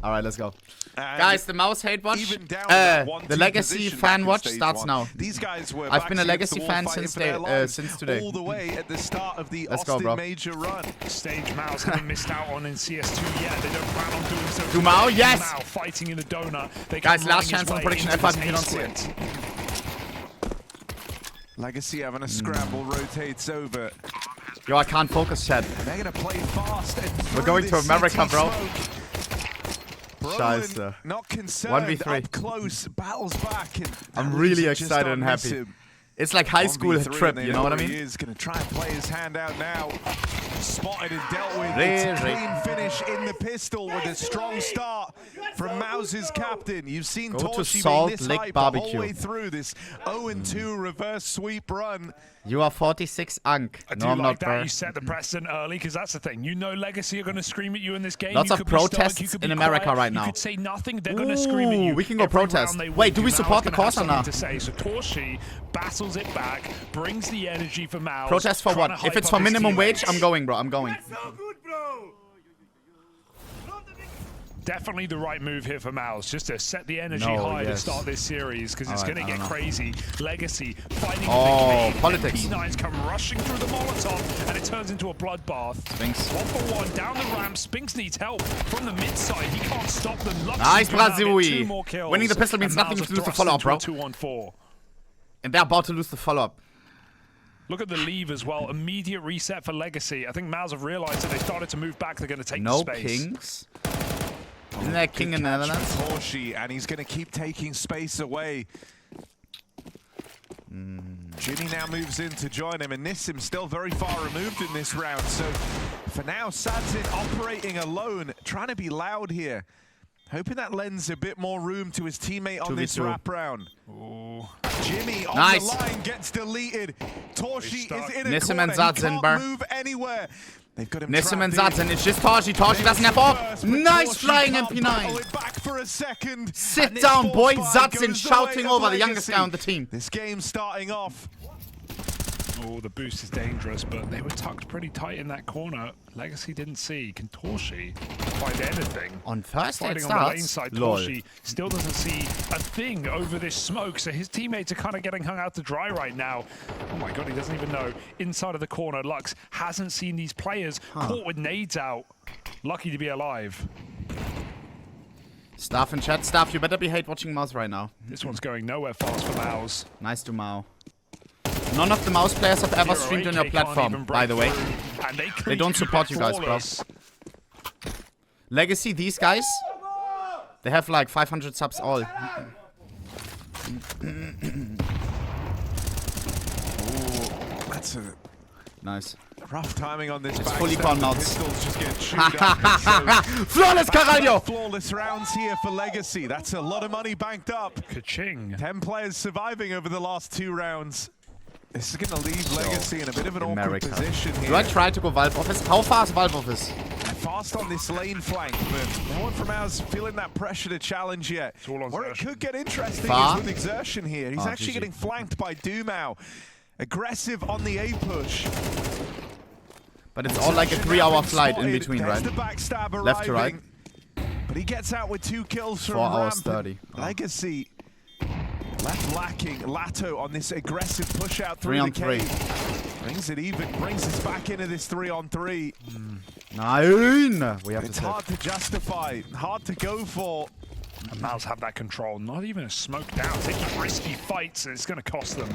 Alright, let's go. And guys, the Mouz hate watch, the Legacy fan watch starts now. These guys were I've been a Legacy fan since today. All the way at the start of the Let's go, Austin bro. Major run. Stage Mouz haven't missed out on in CS2 yet. They don't plan on doing so. Dumao, yes! Dumao fighting in the donut. They Guys, last chance for prediction F5 if you don't see it. Legacy having a scramble, rotates over. Yo, I can't focus, chat. And they're gonna play fast. We're going to America, bro. Scheiße. Scheiße. Not concerned. 1v3. Up close, battles back. And I'm really excited and happy. It's like high school trip, you know what I mean? He is gonna try and play his hand out now. Spotted and dealt with. Really? It's a clean finish in the pistol with a strong start from Mouz's captain. You've seen Go to Torchy Salt being this Lake hype the whole Barbecue. way through this 0-2 reverse sweep run. You are 46 Ankh. I do No, I'm like not, that bro. you set the precedent early, because that's the thing. You know Legacy are going to scream at you in this game. Lots you of could be stoic, protests you could be in America quiet, right now. You could say nothing. They're going to scream at you. We can go Every round protest. they Wait, do win, we Mouz support the gonna have cause or not? something to say. So Torchy battles it back, brings the energy for Mouz. Protest for trying what? to If hype it's up for his minimum wage, teammates. I'm going, bro. I'm going. Definitely the right move here for Mouz, just to set the energy No, high to yes. start this series, because it's Alright, going to I get don't know. crazy. Legacy fighting Oh, in the cave. politics. P9s come rushing through the Molotov, and it turns into a bloodbath. Spinks. 1-for-1 down the ramp. Spinks needs help from the mid side. He can't stop them. Lux Nice, is gonna get Brazil. 2 more kills, Winning the pistol means and nothing Mouz if you are lose the thrust follow-up, bro. into a 2-on-4. And they're about to lose the follow-up. Look at the leave as well. Immediate reset for Legacy. I think Mouz have realized that they started to move back. They're going to take No the space. kings. Isn't there a king in the Netherlands? Torchy, and he's going to keep taking space away. Jimmy now moves in to join him, and Nissim still very far removed in this round. So for now, Sadzin operating alone, trying to be loud here. Hoping that lends a bit more room to his teammate on this 2v2. wrap round. Ooh. Jimmy on Nice. the line gets deleted. Torchy is in a Nissim corner. and He Sadzin, can't bro. move anywhere. They've got him Nissim and trapped in. Sadzin. It's just Torchy. Torchy doesn't have off. First, but Nice Torchy flying can't battle MP9. it back for a second. Sit And this down, boy. 4-5 Sadzin goes the shouting way over of the youngest Legacy. guy on the team. This game starting off. Oh, the boost is dangerous, but they were tucked pretty tight in that corner. Legacy didn't see. Can Torchy find anything? On first it Fighting on the lane starts. side, Lol. Torchy still doesn't see a thing over this smoke, so his teammates are kind of getting hung out to dry right now. Oh my god, he doesn't even know. Inside of the corner, Lux hasn't seen these players caught with nades out. Lucky to be alive. Staff in chat. Staff, you better be hate watching Mouz right now. This one's going nowhere fast for Mouz. Nice to Mao. None of the Mouz players have ever streamed on your platform, by the way. And They don't support you guys, bro. Legacy, these guys, they have like 500 subs all. That's a Nice. rough timing on this. It's fully backstab. gone The nuts. pistols just get chewed up. Flawless Caralho! Flawless rounds here for Legacy. That's a lot of money banked up. Ka-ching. 10 players surviving over the last 2 rounds. This is going to leave Legacy in a bit of an America. awkward position here. Do I try to go Valve Office? How far is Valve Office? They're fast on this lane flank, but no one from ours feeling that pressure to challenge yet. all on Where it Xerxes. could get interesting Far? is with Exertion here. He's Oh, actually GG. getting flanked by Dumao. Aggressive on the A push. But it's all like a 3-hour flight in between, There's right? the backstab arriving. Left to right. But he gets out with 2 kills from 4 hours ramp. 30. Legacy left lacking. Lato on this aggressive push out through 3 on the 3. cave. Brings it even, brings us back into this 3-on-3. Nine! We have It's to hard to justify, hard to go for. And Mouz have that control. Not even a smoke down. Taking risky fights, and it's going to cost them.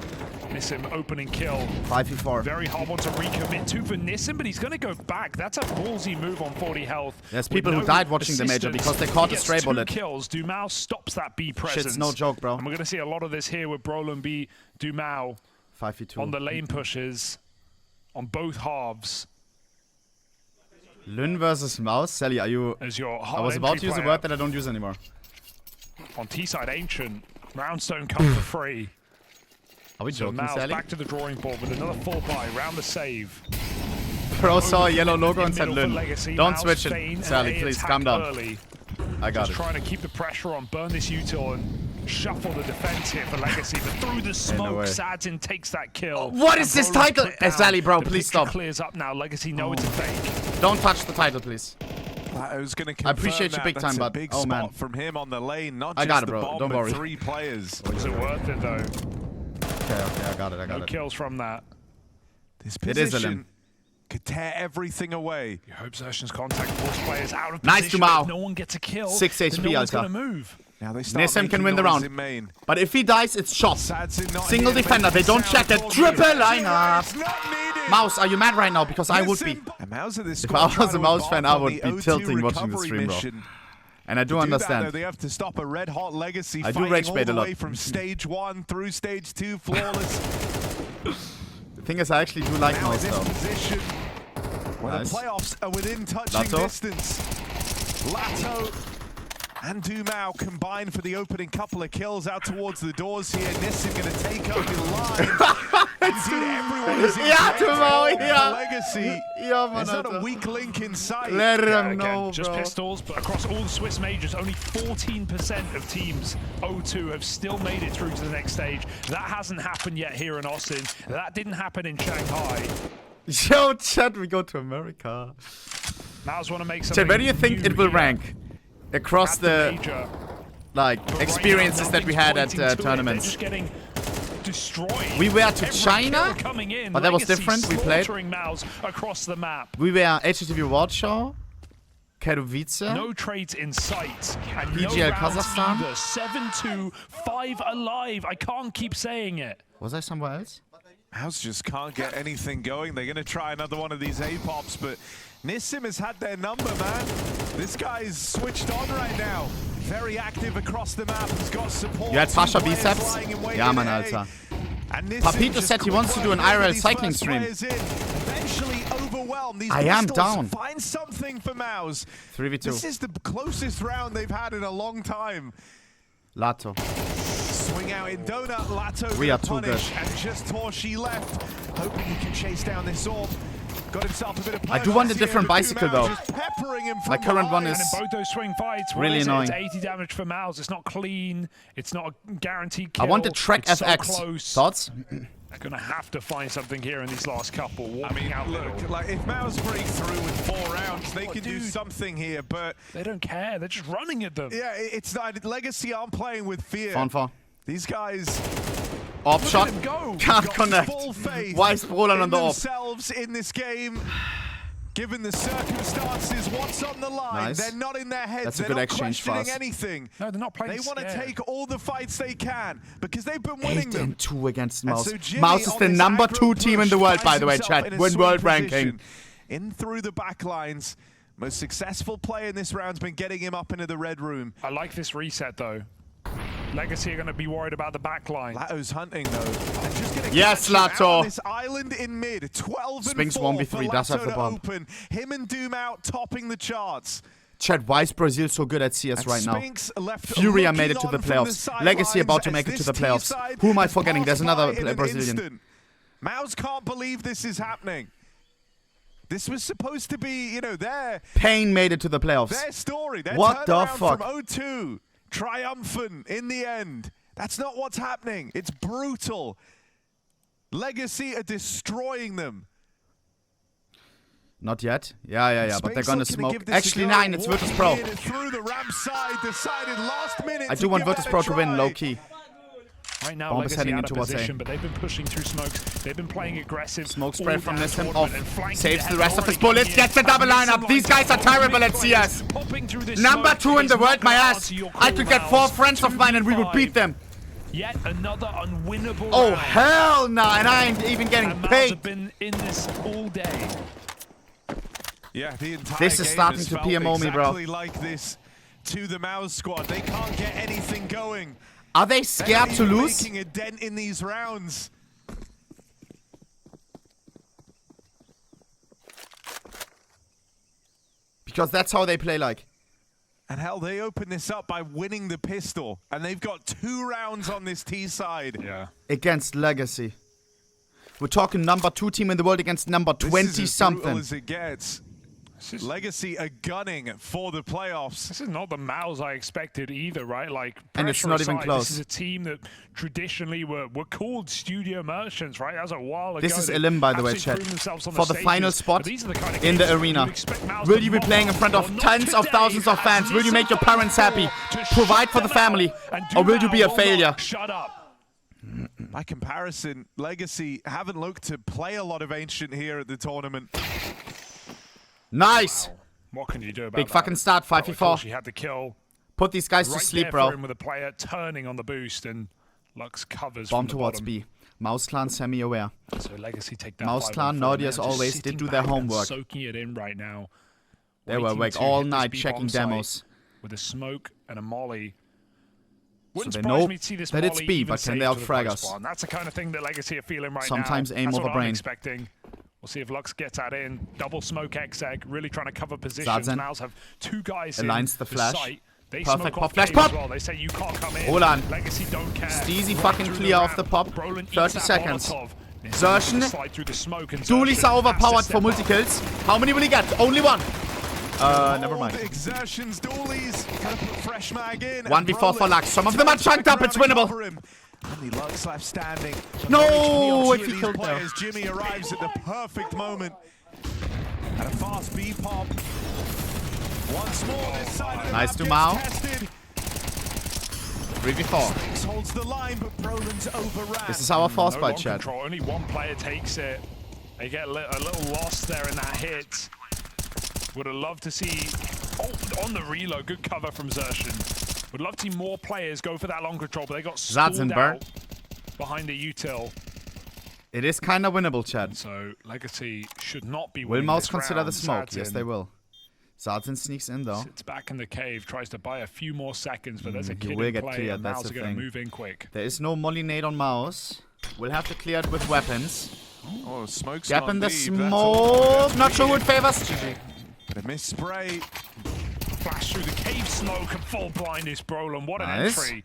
Nissim opening kill. 5v4. Very hard one to recommit to for Nissim, but he's going to go back. That's a ballsy move on 40 health. There's With people who no died watching the major assistance. because they caught He a stray gets 2 bullet. kills. Dumao stops that B presence. Shit's no joke, bro. And we're going to see a lot of this here with Brolin B. Dumao 5v2. on the lane pushes on both halves. Lyn versus Mouz. Sally, are you... As your I was about to use a word that I don't use anymore. on T-side Ancient. Roundstone come for free. Are we So joking, Mouz Sally? back to the drawing board with another full buy. Round the save. Bro saw a yellow logo In and said middle for Lyn. Legacy. Don't Mouz switch feign it, Sally, and please, attack calm down. Early. I got Just it. trying to keep the pressure on, burn this util and shuffle the defense here for Legacy. But through the smoke, way. Sadzin takes that kill. What is And this Brolin's title? put down. Sally, bro, The please picture stop. clears up now. Legacy know it's a fake. Don't touch the title, please. Lato's going to I appreciate you big time, That's a but big oh spot man, from him on the lane. Not I just got it, the bro. bomb, Don't but worry. 3 players. Was it worth it, though? okay, I got it. No kills from that. This It is a position limb. could tear everything away. You hope Zertion's contact force players out of Nice position. Dumao. If no one gets a kill, 6 then HP, no one's Alter. going to move. Now they start Nissim can making win the noise round. in main. But if he dies, it's shot. Sadsin not Single here, defender. They making don't check sound it. for Triple Mouz. lineup. It's not needed. Mouse, are you mad right now? Because I would be. Nissim- And Mouz at this If squad I was trying a to Mouse embark fan, I on would the be O2 tilting watching the recovery stream, bro. mission. And I do To do that, understand. though, they have to stop a red hot Legacy I do fighting rage all bait the a lot. way from stage 1 through stage 2 flawless. The thing is, I actually do like Now in Mouse this though. position where Nice. the playoffs are within touching Lato. distance. Lato and Dumao combined for the opening couple of kills out towards the doors here. Nissim going to take up the line. Indeed, everyone is in Yeah, great Dumao, form. yeah. Legacy. Yeah, man, There's not a Alter. weak link in sight. Let him Again, know, just bro. pistols, but across all the Swiss majors, only 14% of teams O2 have still made it through to the next stage. That hasn't happened yet here in Austin. That didn't happen in Shanghai. Yo, chat, we go to America. Mouz want to make something Chat, where do you think new it will here rank? Across at the, major. like, But right experiences now, that we nothing's had at pointing to it. They're tournaments. just getting destroyed. We were to Every China? kill coming in. But that was Legacy different. We played. slaughtering Mouz across the map. We were HTTV Warschau, Katowice. No trades in sight. And no PGL rounds Kazakhstan. either. 7-2, 5 alive. I can't keep saying it. Was I somewhere else? Mouz just can't get anything going. They're going to try another one of these A-pops, but Nissim has had their number, man. This guy's switched on right now. Very active across the map. He's got support. You had Pasha Two players biceps? lying in wait Ja, in man, A. Alter. And Nissim Papito just said he wants to do an quickly IRL these cycling first stream. players in. Eventually overwhelmed. These I am pistols down. Find something for Mouz. 3v2. This is the closest round they've had in a long time. Lato. Swing out in donut, Lato We gonna are too punish, good. and just Torshi left, hoping he can chase down this orb. Got himself a bit of I do want a purchase here, different but bicycle, Dumao though. just peppering him from My current one behind. is- And in both those swing fights, what really is it? annoying. It's 80 damage for Mouz. It's not clean. It's not a guaranteed kill. I want the track it's FX. So close. Thoughts? They're going to have to find something here in these last couple. I Walking mean, out look, middle. like if Mouz break through with 4 rounds, they can do dude. something here, but They don't care. They're just running at them. yeah, it's not, Legacy aren't playing with fear. Fun. These guys Off look shot. at them go. Can't Got connect. Full faith Why is Brawler in on the off? themselves in this game. Given the circumstances, what's on the line? Nice. They're not in their heads. That's a They're good not exchange for questioning us. anything. No, they're not playing They want to scared. take all the fights they can because they've been winning 8 them. and 2 against And Mouse. so Jimmy Mouse is on the this number aggro 2 team in the push world, by finds the way, himself chat. in a Win swing world position. ranking. In through the back lines. Most successful player in this round's been getting him up into the red room. I like this reset, though. Legacy are going to be worried about the back line. Lato's hunting though. And just gonna Yes, catch him out Lato. on this island in mid. 12 Spinks and 4 1v3 for does have Lato the to bomb. open. Him and Doom out topping the charts. Chat, why is Brazil so good at CS And right now? Spinks left Furia made it looking to the on from playoffs. Legacy about to sidelines make it to as the this playoffs. T-side Who am I has forgetting? There's passed another by in an Brazilian. instant. Mouz can't believe this is happening. This was supposed to be, you know, their Pain made it to the playoffs. story. Their What the turnaround fuck? from O2. Triumphant in the end. That's not what's happening. It's brutal. Legacy are destroying them. Not yet. Yeah, but they're gonna Spinks looking to smoke. give this Actually, a go. 9, it's Virtus Pro. Walking in through the ramp side, decided last minute I to do want give Virtus that a Pro to win, try. low key. Right now, Bomb is Legacy heading out into of what's A. position, but they've been pushing through smokes. They've been playing aggressive. Smoke spray all from down Nissim tournament off. and flanking Saves ahead. the rest of his Already bullets. coming Gets the in. double Nissim lineup. These lines guys are up. terrible at Mid CS. players popping through this Number smoke 2 in is the not world, my gonna ass. answer your I call, could get Mouz. 4 friends of mine and we would 2v5. beat them. Yet another unwinnable Oh, round. hell no. And I ain't even getting And Mouz paid. have been in this all day. Yeah, the entire This is game starting has to felt PMO me, bro. exactly like this to the Mouz squad. They can't get anything going. Are they They're scared not to even lose? making a dent in these rounds. Because that's how they play like. And hell, they open this up by winning the pistol. And they've got 2 rounds on this T side. Yeah. Against Legacy. We're talking number 2 team in the world against number This is 20 as brutal something. as it gets. Legacy are gunning for the playoffs. This is not the Mouz I expected either, right? Like, And it's not even aside, close. This is a team that traditionally were called studio merchants, right? That was a while ago. This is Elim, by the way, chat. For the final spot kind in the arena. Will you be playing in front of tens of thousands of fans? Will you make your parents happy? Provide for the family? Or will you be a failure? Shut up. By comparison, Legacy haven't looked to play a lot of Ancient here at the tournament. Nice. Wow. What can you do about Big that? fucking start, 5v4. She had the kill. Put these guys to Right sleep, there bro. for him with a player turning on the boost, and Lux covers Bomb from the towards bottom. B. Mouz Clan semi-aware. So Legacy take that. Mouz Clan, Nordy as always, did do their homework. Soaking it in right now. They were Waiting awake to all hit this night B checking bomb site demos. with a smoke and a molly. So Wouldn't they surprise know me to see this that it's molly B, even but can they saved to the outfrag close us? one. That's the kind of thing that Legacy are feeling right Sometimes now. aim That's over what I'm brain. expecting. We'll see if Lux gets that in. Double smoke exec, really trying to cover positions. Zazen Mouz have two guys aligns in the flash. site. They Perfect smoke pop off flash cave pop. as well. They say you can't come in. Hold on. Legacy don't care. Steezy Right fucking through clear off the ramp. pop. Brolin eats 30 that seconds. Molotov. Zerschen. Slide through the smoke and Dualies Zerschen are has to overpowered step for up. multi-kills. How many will he get? Only one. Never mind. Exertions, Doolies. Gonna put fresh mag in. 1v4 for Lux. Some of them are chunked up. It's winnable. Only Lux left standing. No, If if he killed there. Jimmy arrives at the perfect moment. And a fast B pop. Once more this side of the Nice map to Mao. gets tested. 3v4. Spinks holds the line, but Brolin's overran. This is our force No by long chat. control. Only one player takes it. They get a little lost there in that hit. Would have loved to see... Oh, on the reload. Good cover from Zerschen. Would love to see more players go for that long control, but they got stalled Zazenberg. out behind the util. It is kind of winnable, Chad. So Legacy should not be Will winning Mouz this consider round. the smoke? Zazen Yes, they will. Zazen sneaks in, though. sits back in the cave, tries to buy a few more seconds, but there's a He kid will in get play, cleared, and that's Mouz the are going thing. to move in quick. There is no molly nade on Mouz. We'll have to clear it with weapons. Oh, smoke's Gap not in the deep. That's all smoke. good. Not sure what favors. GG. But a miss spray. Flash through the cave smoke and full blind is Brolin. What an Nice. entry.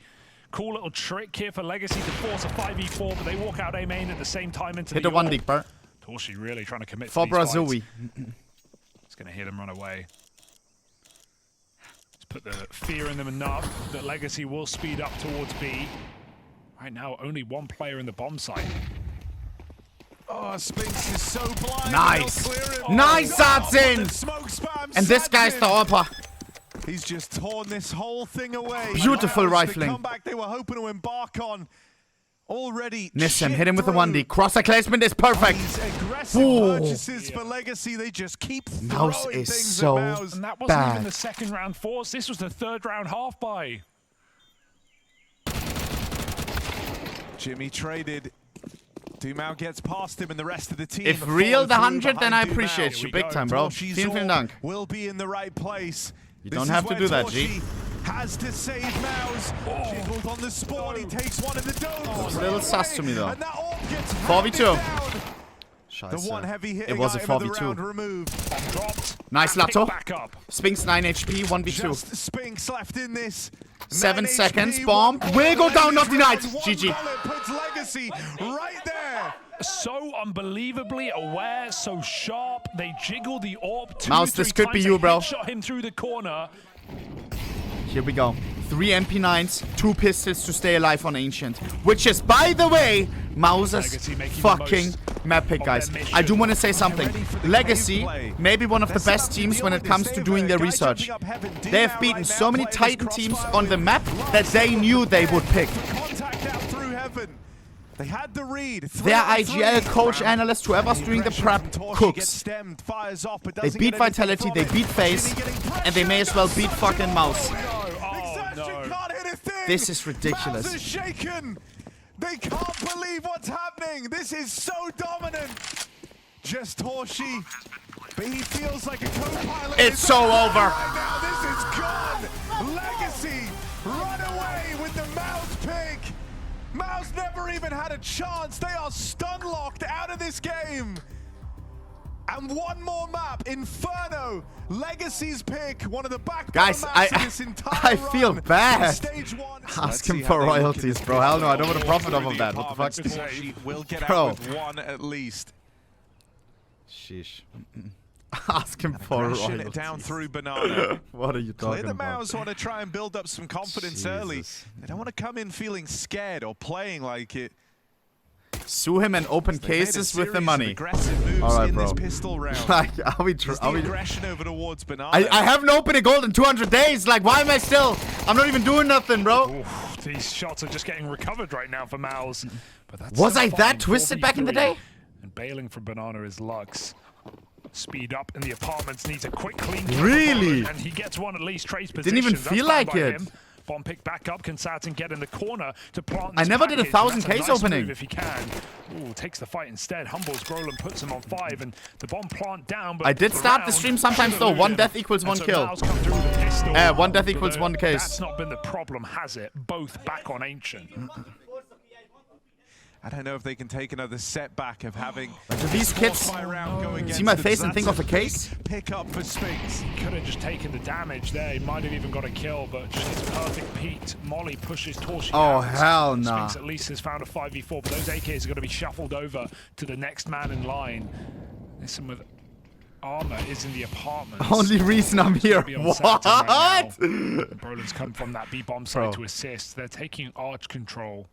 Cool little trick here for Legacy to force a 5v4, but they walk out A main at the same time into Hit the the one AWP. deep, Bert. Torshi really trying to commit For to these fights. Brazui. It's going to hit him run away. Let's put the fear in them enough that Legacy will speed up towards B. Right now, only one player in the bomb site. Oh, Spinks is so blind. Nice. They'll clear him. Nice, Oh, Zazen. smoke spam. And this guy's the Zazen. AWP. He's just torn this whole thing away. Beautiful That was rifling. The comeback they were hoping to embark on. Already. Miss him. chipped Hit him with the through. 1D. Cross placement is perfect. These aggressive Ooh. purchases for Legacy, they just keep Mouz throwing is things so at Mouz. And that wasn't even Bad. the second round force. This was the third round half buy. Jimmy traded. Dumau gets past him and the rest of the team. If follow real the through 100, then I behind Dumau. appreciate Here you we big go. time, bro. Torshi's Vielen, vielen all Dank. will be in the right place. You This don't is have to where do that, G. Torshi has to save Mouz. Jiggled on the spawn, he takes one of the domes. a little sus to me, though. And that AWP gets 4v2. handed down. The Scheiße. one heavy hitting It was a item of the 4v2. round removed. Bomb dropped. Nice, And picked Lato. back up. Spinks 9 HP, 1v2. Just Spinks left in this. 7 9 seconds, HP, bomb. one Will go bullet down, in not this denied. round. One GG. bullet puts Legacy right there. So unbelievably aware, so sharp. They jiggle the AWP two, Mouz, this three could be times. you, They bro. Shot him through the corner. Here we go. 3 MP9s, 2 pistols to stay alive on Ancient. Which is, by the way, Mouz's Legacy making the fucking most map pick, of guys. their mission. I do want to say something. ready for the Legacy, cave play. maybe one of the They're best set up to teams deal when with it comes this. to doing their Guy research. jumping up heaven. They have Dumau beaten right so now many playing Titan this teams crossfire on the with map that they knew they would pick. Contact out through heaven. They had the read. Their IGL coach, analyst, whoever's doing the prep, cooks. They beat Vitality, they beat FaZe, and they may as well beat fucking Mouz. no. This is ridiculous. Mouz is shaken. They can't believe what's happening. This is so dominant. Just Torshi, but he feels like a co-pilot. It's so over. Right now, this is gone. Legacy run away with the Mouz pick. Mouz never even had a chance. They are stun locked out of this game. And one more map, Inferno, Legacy's pick, one of the backbone Guys, maps of this entire I feel run. bad. Stage one. Ask him for royalties, bro. Hell no, I don't want to profit off of that. What the fuck? Torshi will get Bro. out with one at least. Sheesh. Ask him for Aggression down through Banana. What are you talking Clear the about? Mouz want to try and build up some confidence early. They don't want to come in feeling scared or playing like it. Sue him and open cases with the money. Aggressive moves All right, in bro. this pistol round. Like, are we? Aggression over towards Banana. I haven't opened a gold in 200 days. Like, why am I still? I'm not even doing nothing, bro. Oof, these shots are just getting recovered right now for Mouz. But that's Was still I fine. that twisted back in the 4v3. day? And bailing from Banana is Lux. Speed up in the apartments, needs a quick clean kill. Really? And he gets one at least. Trades positions. Didn't even That's feel fine like by it. him. Bomb pick back up. Can Satin get in the corner to plant I this never did a package? 1000 That's case nice opening. move if he can. Ooh, takes the fight instead. Humbles Grolin, puts him on 5, and the bomb plant down. But I did start the round stream sometimes though. should've One looted death him. equals And one so kill. Mouz come through with a pistol. One death But equals one case. That's not been the problem, has it? Both back on Ancient. I don't know if they can take another setback of having Do these kids see my face and think of a case? Pick up for Spinks. He could have just taken the damage there. He might have even got a kill, but just his perfect peaked. Molly pushes Torshi Oh, out. hell nah. Spinks at least has found a 5v4, but those AKs are going to be shuffled over to the next man in line. Listen, with armor is in the apartments. Only reason I'm here. Be on What? Satin right now. Brolin's come from that B-bomb side Bro. to assist. They're taking arch control.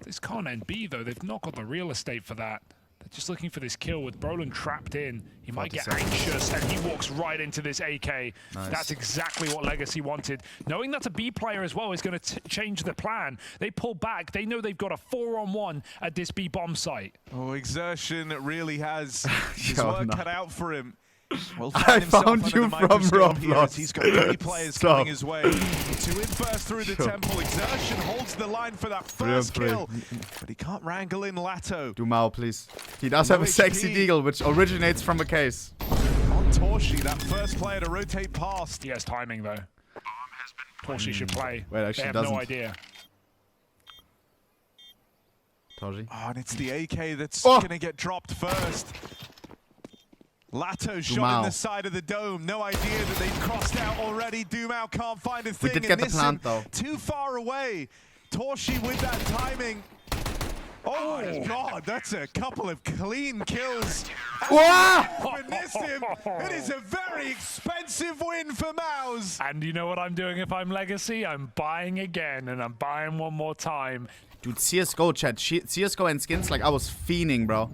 This can't end B though. They've not got the real estate for that. They're just looking for this kill with Brolin trapped in. He might get anxious and he walks right into this AK. Nice. That's exactly what Legacy wanted. Knowing that's a B player as well is going to change the plan. They pull back. They know they've got a 4-on-1 at this B bomb site. Oh, Exertion really has his Yo, work no. cut out for him. Will I find himself found under you the from microscope here Roblox. as he's got 3 players Stop. coming his way. 2 in first through the temple. Exertion holds the line for that first 3 on kill, but he can't wrangle in Lato. Do Mao, please. He does No have a sexy HP. deagle, which originates from a case. On Torshi, that first player to rotate past. He has timing though. Torshi should play. Wait, actually they have doesn't. no idea. Toji. Oh, and it's the AK that's Oh. going to get dropped first. Lato shot Dumao. in the side of the dome. No idea that they've crossed out already. Dumao can't find a thing. did get the and plant, Nissim though. Too far away. Torshi with that timing. Oh my god, that's a couple of clean kills. Wah! For Nissim, it is a very expensive win for Mouz. And you know what I'm doing if I'm Legacy? I'm buying again, and I'm buying one more time. Dude, CSGO chat. CSGO and skins, like, I was fiending, bro.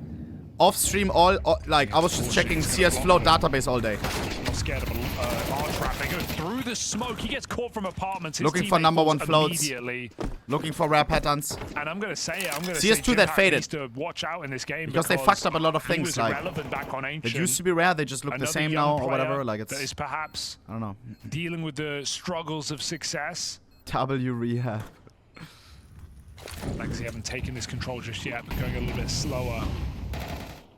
Off stream, like, I was just checking CS Flow database all day. Not scared of a arch trap. They go through the smoke. He gets caught from apartments. His Looking for teammate number falls 1 floats. immediately. Looking for rare patterns. And I'm going to say it. I'm going to CS2 say that Jim faded. needs to watch out in this game Because they fucked up a lot of he things, was like, irrelevant back on Ancient. It used to be rare, they just look the Another same young now or player whatever. Like, that is it's, perhaps I don't know. dealing with the struggles of success. W rehab. Legacy haven't taken this control just yet, but going a little bit slower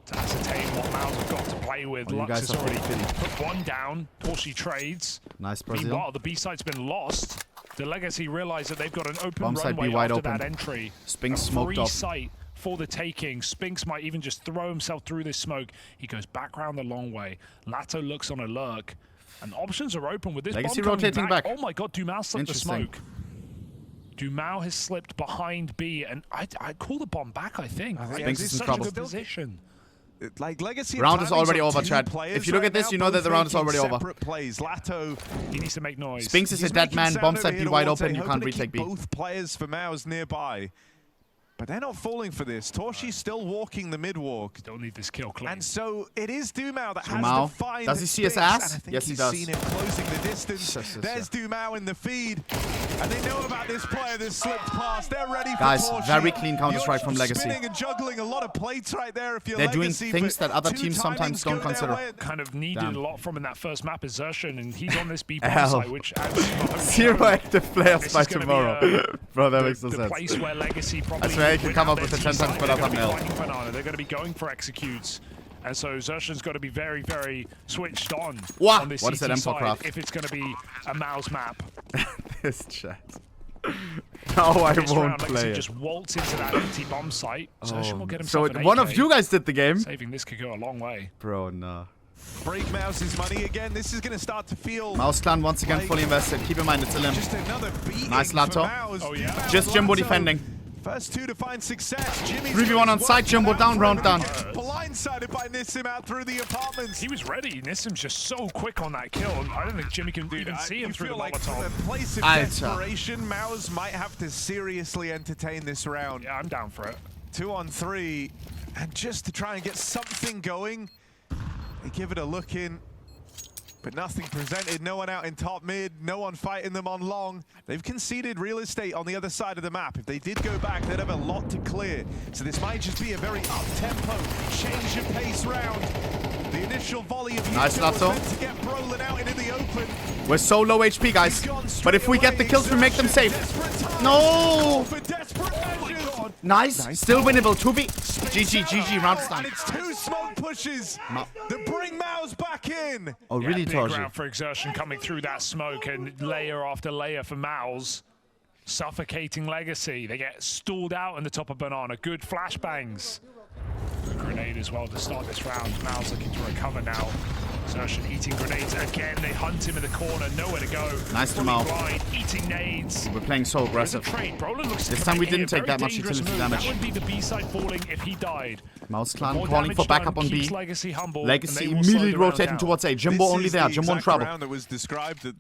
to ascertain what Mouz have got to play with. Oh, you Lux guys has are already pretty. put one down. Torshi trades. Nice Brazil. Meanwhile, the B site's been lost. The Legacy realize that they've got an open Bomb site B runway wide after open. that entry. Spinks A smoked free off. site for the taking. Spinks might even just throw himself through this smoke. He goes back around the long way. Lato looks on a lurk. And options are open with this Legacy bomb coming rotating back. Oh my god, Dumao slipped the Interesting. smoke. Dumao has slipped behind B, and I call the bomb back, I think. Spinks It's is in such trouble. a good position. Like Legacy Round is and timing's already on over, 2 Chad. players If you look right at this, now, you know that both the round is making already over. separate plays. Lato, He needs to make noise. Spinks is he's a dead making man. sound Bomb over site here B wide towards open. A, You hoping can't to retake keep B. both players for Mouz nearby. But they're not falling for this. Torshi's still walking the mid-walk. Don't need this kill clean. And so it is Dumao that Dumao. has to find Does he see his Spinks, ass? and I think Yes, he he's does. seen him closing the distance. Yes. There's Dumao in the feed. And they know about this player that slipped past. They're ready for Guys, Torshi. very clean Counter-Strike You're from Legacy. spinning and juggling a lot of plates right there if you're They're doing Legacy, things but that other 2 teams sometimes timings don't go their consider. way. kind of needed Damn. a lot from in that first map Exertion, and he's on this B Hell. site, which adds 0 active players This by is gonna be, tomorrow. Bro, that makes no the sense. place where Legacy probably I swear he can win come out up with their a 10 times T-side. better They're gonna be thumbnail. fighting Banana. They're going to be going for executes. And so Exertion's got to be very, very switched on Wah! on this What is that CT M4 side craft? if it's going to be a Mouz map. This chat. No, I This won't round, play Legacy it. just waltz into that empty bomb site. Exertion will get So himself an one AK. of you guys did the game. Saving this could go a long way. Bro, nah. Break Mouz's money again. This is going to start to feel Mouse clan once again fully invested. Keep in mind it's a limb. just another beating Nice for Lato. Mouz. Oh, yeah. Dumao, Just Jimbo Lato. defending. First two to find success. Jimmy's 3v1 on side, Jumbo down, round done. Blindsided by Nissim out through the apartments. He was ready. Nissim's just so quick on that kill. I don't think Jimmy can even see him through the like Molotov. from a place of desperation, Mouz might have to seriously entertain this round. Yeah, I'm down for it. 2 on 3, and just to try and get something going, they give it a look in. But nothing presented, no one out in top mid, no one fighting them on long. They've conceded real estate on the other side of the map. If they did go back, they'd have a lot to clear. So this might just be a very up-tempo, change of pace round. The initial volley of nice, was meant to get Brolin out into the open. We're so low HP, guys. But if we get the kills, we make them safe. No! Nice. Still winnable. 2v. GG, round start. And it's 2 smoke pushes that bring Mouz back in. Oh, really, big Toji? round for exertion coming through that smoke, and layer after layer for Mouz. Suffocating Legacy. They get stalled out in the top of Banana. Good flashbangs. Grenade as well to start this round. Mouz looking to recover now. Exertion eating grenades again. They hunt him in the corner. Nowhere to go. Nice to Fully Mouz. blind, eating nades. We're playing so aggressive. This time we didn't take that much utility damage. That would be the B side falling if he died. Mouz clan calling for backup on B. Legacy Immediately rotating towards A. Jumbo only there. Jumbo in trouble.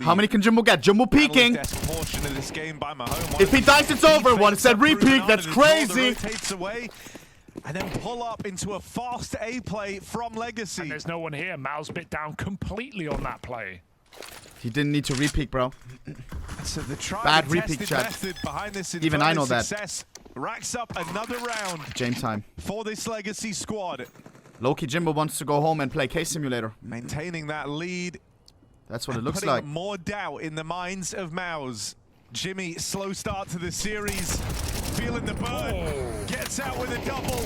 How many can Jumbo get? Jumbo peeking. If he dies, it's over. One said repeat. That's crazy. And then pull up into a fast A play from Legacy. And there's no one here. Mouz bit down completely on that play. He didn't need to repeat, bro. So the bad repeat, chat. Behind this even I know success racks up another round. Game time for this Legacy squad. Loki Jimbo wants to go home and play Case Simulator. Maintaining that lead. That's what it looks like. More doubt in the minds of Mouz. Jimmy, slow start to the series. Feeling the burn. Gets out with a double.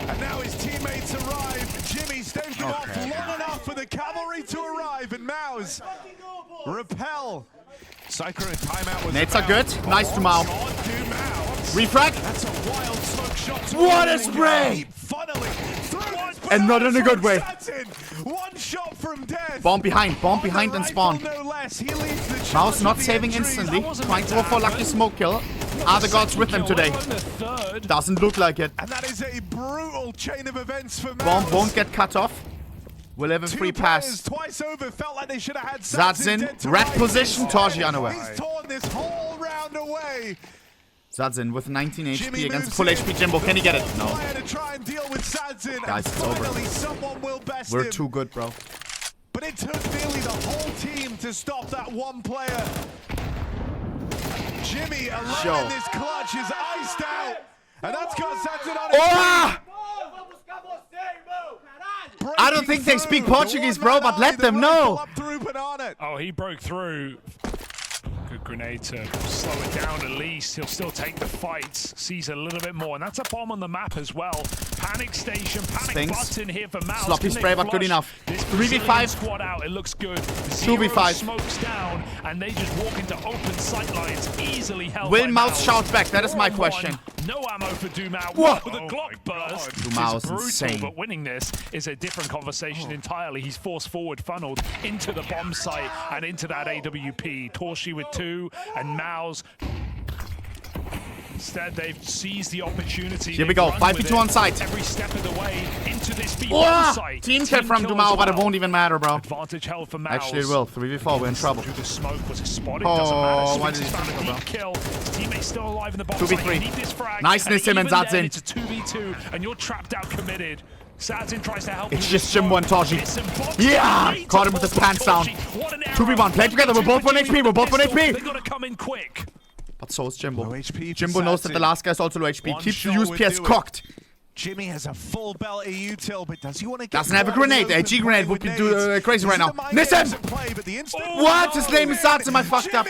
And now his teammates arrive. Jimmy stays off long enough for the cavalry to arrive. And Mouz repel. Psycho in timeout was Nades are good. Nice to Mouz. Refrag. That's a wild smoke shot. What a spray! And not in a good way. One shot from death. Bomb behind and spawn. Mouz not saving instantly. Trying to go for lucky smoke kill. Are the gods with them today? Doesn't look like it. And that is a brutal chain of events for Mouz. Bomb won't get cut off. We'll have a free pass. Twice over felt like they should have had Zadzin, red position, Toji unaware. He's torn this whole round away. Zadzin with 19 HP against full HP Jimbo. Can he get it? No. Guys, it's over. We're too good, bro. But it took nearly the whole team to stop that one player. Jimmy alone in this clutch is iced out. And that's got Zadzin on his I don't think they speak Portuguese, bro, but let them know. Oh, he broke through. Good grenade to slow it down at least. He'll still take the fights. Sees a little bit more. And that's a bomb on the map as well. Panic station, panic button here for Mouz. Sloppy spray, but good enough. 3v5. Squad out. It looks good. 2v5. Smokes down, and they just walk into open sight lines. Easily held. Will Mouz shout back? That is my question. No ammo for Dumau. What? With a Glock burst. Dumau's insane. But winning this is a different conversation entirely. He's forced forward, funneled into the bomb site and into that AWP. Torshi with 2 and Mouz. Instead, they've seized the opportunity. Here we go. 5v2 on site. Every step of the way into this B1 site. Team kill from Dumau, but it won't even matter, bro. Advantage held for Mouz. Actually, it will. 3v4, we're in trouble. Through the smoke, was it spotted? Doesn't matter. Why did he found a bro? deep kill. His teammate's still alive in the bomb 2v3. Need this frag. Nice Nissim and Zadzin. It's a 2v2, and you're trapped out, committed. Zadzin tries to help. It's just Jimbo and Toji. Yeah! Caught him with his pants down. 2v1. Play together. We're both 1 HP. We're both 1 HP. They gotta come in quick. But so is Jimbo. HP Jimbo knows that the last guy's also low HP. Keeps the USPS cocked. Jimmy has a full belt of util, but does he want to get doesn't have a grenade. A G grenade would be crazy right now. Nissim! What? His name is Zadzin. I fucked up.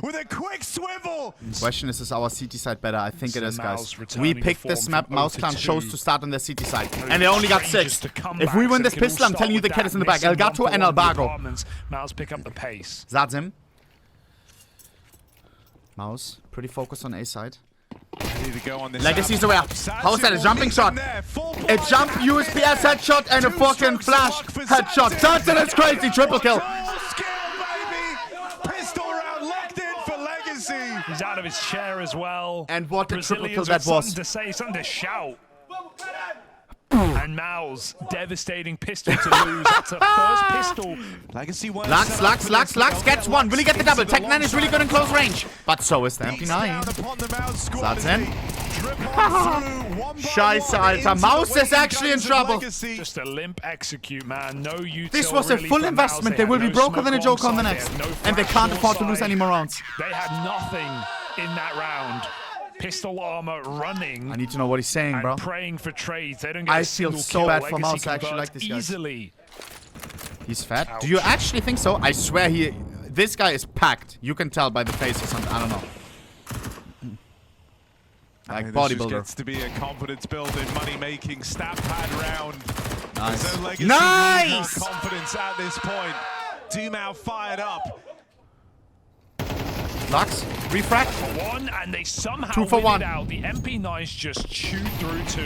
With a quick swivel. Question is our CT side better? I think it is, guys. We picked this map. Mouz clan chose to start on their CT side, and they only got 6. If we win this pistol, I'm telling you, the cat is in the back. Elgato and Albago. Mouz pick up the pace. Zadzin. Mouz, pretty focused on A side. Legacy's aware. How is that? A jumping shot. A jump USPS headshot and a fucking flash headshot. Zadzin is crazy. Triple kill. Pistol round locked in for Legacy. He's out of his chair as well. And what a triple kill Brazilians that with something was. to say, something to shout. And Mouz, devastating pistol to lose. That's a first pistol. Legacy Lux gets one. Will he get the double? Tech9 is really good in close range. But so is the MP9. That's in. Scheiße, Alter. Mouz is actually in trouble. Just a limp execute, man. No util. This was a really full for investment. Mouz. They will be had no broker smoke than a joke on the alongside. next. They had no And they flash can't afford to lose alongside. any more rounds. They had nothing in that round. Pistol armor running. I need to know what he's saying, bro. And praying for trades. They don't get I a feel single so kill. bad for Legacy Mouz. I actually like this guy. easily. He's fat. Ouch. Do you actually think so? I swear this guy is packed. You can tell by the face or something. I don't know. Like bodybuilder. This gets to be a confidence building, money making, stat pad round. Nice. No Legacy Nice! more confidence at this point. Doomau fired up. Lux, refract. For one, and they somehow 2 for win 1. it out. The MP9s just chewed through 2.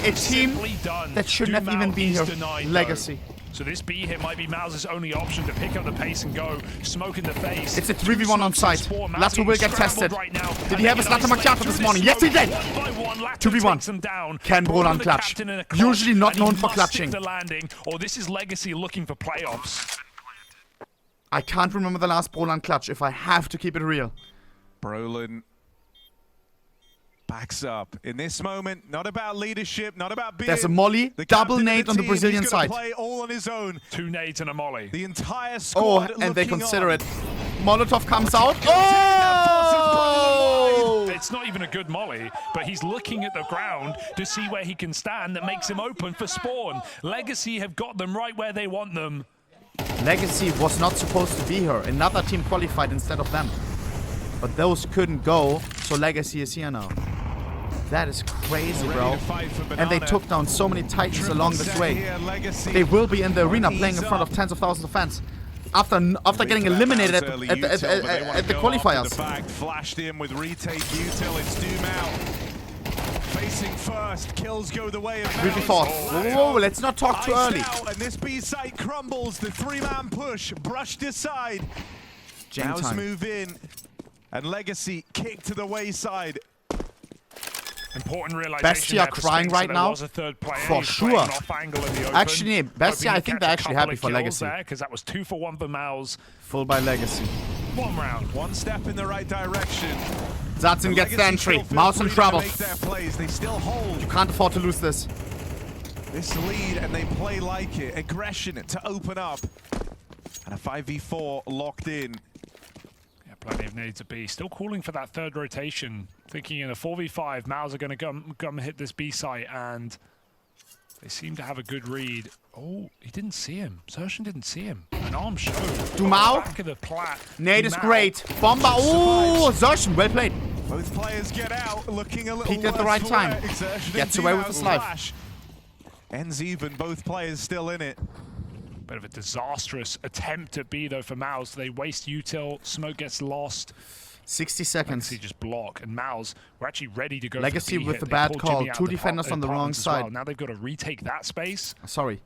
A team Simply done. that shouldn't have Doomau even been is here. denied, Legacy. though. So this B hit might be Mouz's only option to pick up the pace and go. Smoke in the face. It's a 3v1 on site. Lato will get tested. Right now. Did he have his latte macchiato this morning? Yes, he did. 2v1. Ken Brolan clutch. Usually not known for clutching. The landing, or this is Legacy looking for playoffs. I can't remember the last Brolan clutch if I have to keep it real. Brolan backs up. In this moment, not about leadership, not about being... There's a molly, double nade on the Brazilian side. Play all on his own. 2 nades and a molly. The entire squad and they consider on. it. Molotov comes out. Oh! It's not even a good molly, but he's looking at the ground to see where he can stand that makes him open for spawn. Legacy have got them right where they want them. Legacy was not supposed to be here. Another team qualified instead of them. But those couldn't go, so Legacy is here now. That is crazy, bro. And they took down so many titans along this way. They will be in the arena playing in front of tens of thousands of fans. After getting eliminated at the qualifiers. Flashed in with retake util. It's Doomau. Facing first, kills go the way of 3v4. Whoa, let's not talk too early. And this B site crumbles. The 3-man push brushed aside. Mouz move in, and Legacy kick to the wayside. Important realization. Bestia crying right now, for sure. Actually, Bestia, I think they're actually happy for Legacy. Because that was 2 for 1 for Mouz. Full by Legacy. 1 round. One step in the right direction. Zatzen gets the entry. Mouz in trouble. They still hold. You can't afford to lose this. This lead, and they play like it. Aggression to open up. And a 5v4 locked in. Yeah, plenty of nades to B. Still calling for that third rotation. Thinking in a 4v5, Mouz are going to come hit this B site, and they seem to have a good read. Oh, he didn't see him. Zershin didn't see him. An arm show. Doomau. Back of the plat. Nade is great. Bomba. Oh, Zershin, well played. Both players get out, looking a little Peeked at the right time. Gets away with his life. Ends even, both players still in it. Bit of a disastrous attempt at B though for Mouz. They waste util, smoke gets lost. 60 seconds. Legacy just block, and Mouz were actually ready to go Legacy for B with hit. the They bad pulled call. Jimmy out 2 of the defenders on the wrong apartments as well. side. Now they've got to retake that space. Sorry.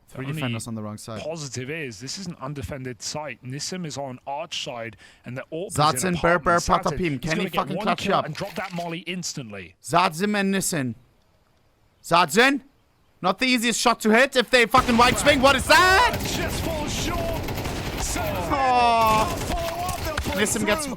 3 The defenders on the wrong side. Positive is this is an undefended site. Nissim is on arch side, and the AWP Zatzen, Bear, Patapim. Can he fucking clutch up? And drop that molly instantly. Zatzen and Nissin. Zatzen? Not the easiest shot to hit if they fucking wide swing. What is that? Just falls short. Oh. Nissim gets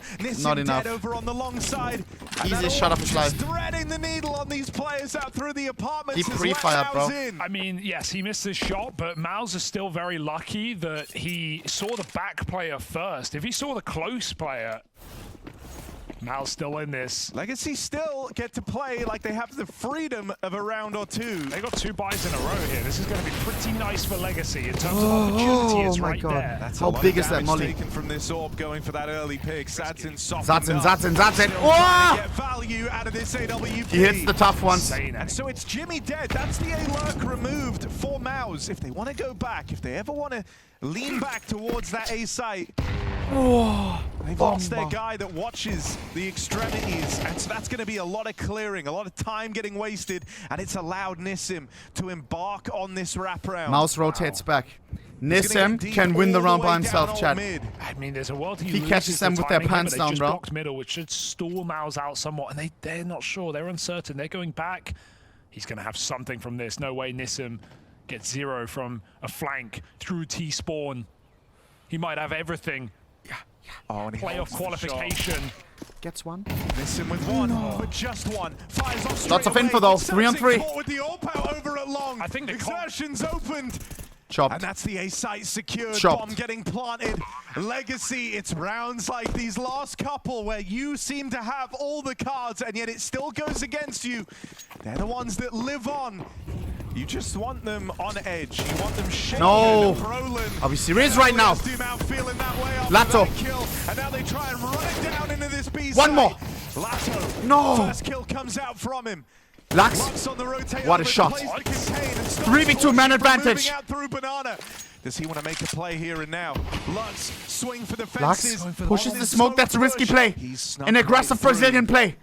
not enough. Over on the long side. Easiest shot of his life. Threading the needle on these players out through the apartments. He pre-fired, bro. I mean, yes, he missed his shot, but Mouz is still very lucky that he saw the back player first. If he saw the close player, Mouz still in this. Legacy still get to play like they have the freedom of a round or two. They got 2 buys in a row here. This is going to be pretty nice for Legacy in terms of opportunity. It's right there. That's how big is that molly? Taken from this AWP, going for that early pick. Zatzen. Oh! Get value out of this AWP. He hits the tough ones. And so it's Jimmy dead. That's the A lurk removed for Mouz. If they want to go back, if they ever want to lean back towards that A site, they've lost their guy that watches the extremities, and so that's going to be a lot of clearing, a lot of time getting wasted, and it's allowed Nissim to embark on this wraparound. Mouz rotates back. Nissim can win the round by himself, Chad. I mean, there's a world He catches them with their pants down, bro. Middle, which should stall Mouz out somewhat, and they're not sure. They're uncertain. They're going back. He's going to have something from this. No way Nissim gets 0 from a flank through T-spawn. He might have everything. Oh, and he Playoff qualification. Gets one. Nissim with one, but just one. Fires off Lots of info though. 3 on 3. With the all-power over at long. I think the Exertion's opened. Chopped. And that's the A site secured. Chopped. Bomb getting planted. Legacy, it's rounds like these last couple where you seem to have all the cards and yet it still goes against you. They're the ones that live on. You just want them on edge. You want them shaking. No. Brolin. Are we serious right now? Lato. And now they try and run it down into this B site. One more. Lato. No. First kill comes out from him. Lux. On the rotate What a over, shot. plays the contain and stops 3v2 man Torshi from advantage. moving out through Banana. Does he want to make a play here and now? Lux swing for the Lux fences. pushes the smoke. That's a risky play. An aggressive Brazilian play.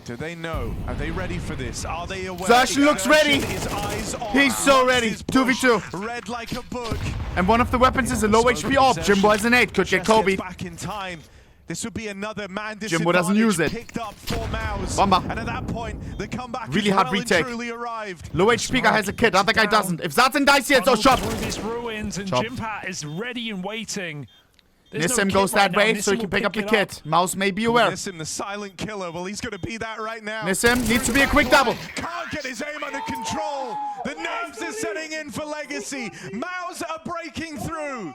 Do they know? Are they ready for this? Are they aware? Zarshin looks ready. His eyes on. He's so Lux ready. is pushed, 2v2. Red like a book. And one of the weapons is a low HP AWP. Jimbo has an 8. Could get Just Kobe. gets back in time. This would be another man Jimbo doesn't use it. picked up for Mouz. Bomba. And at that point, the comeback Really is hard well and retake. truly arrived. Low HP guy has a kit. Other guy doesn't. If Zarzin dies here, it's all shot. Through these ruins, and Chop. Jimpat is ready and waiting. There's no Nissim kit goes right that now. way Nissim so he will can pick up the it kit. Mouz may be aware. Nissim, the silent killer. Well, he's going to be that right now. Nissim needs to be a quick double. Can't get his aim under control. The nerves are setting in for Legacy. Mouz are breaking through.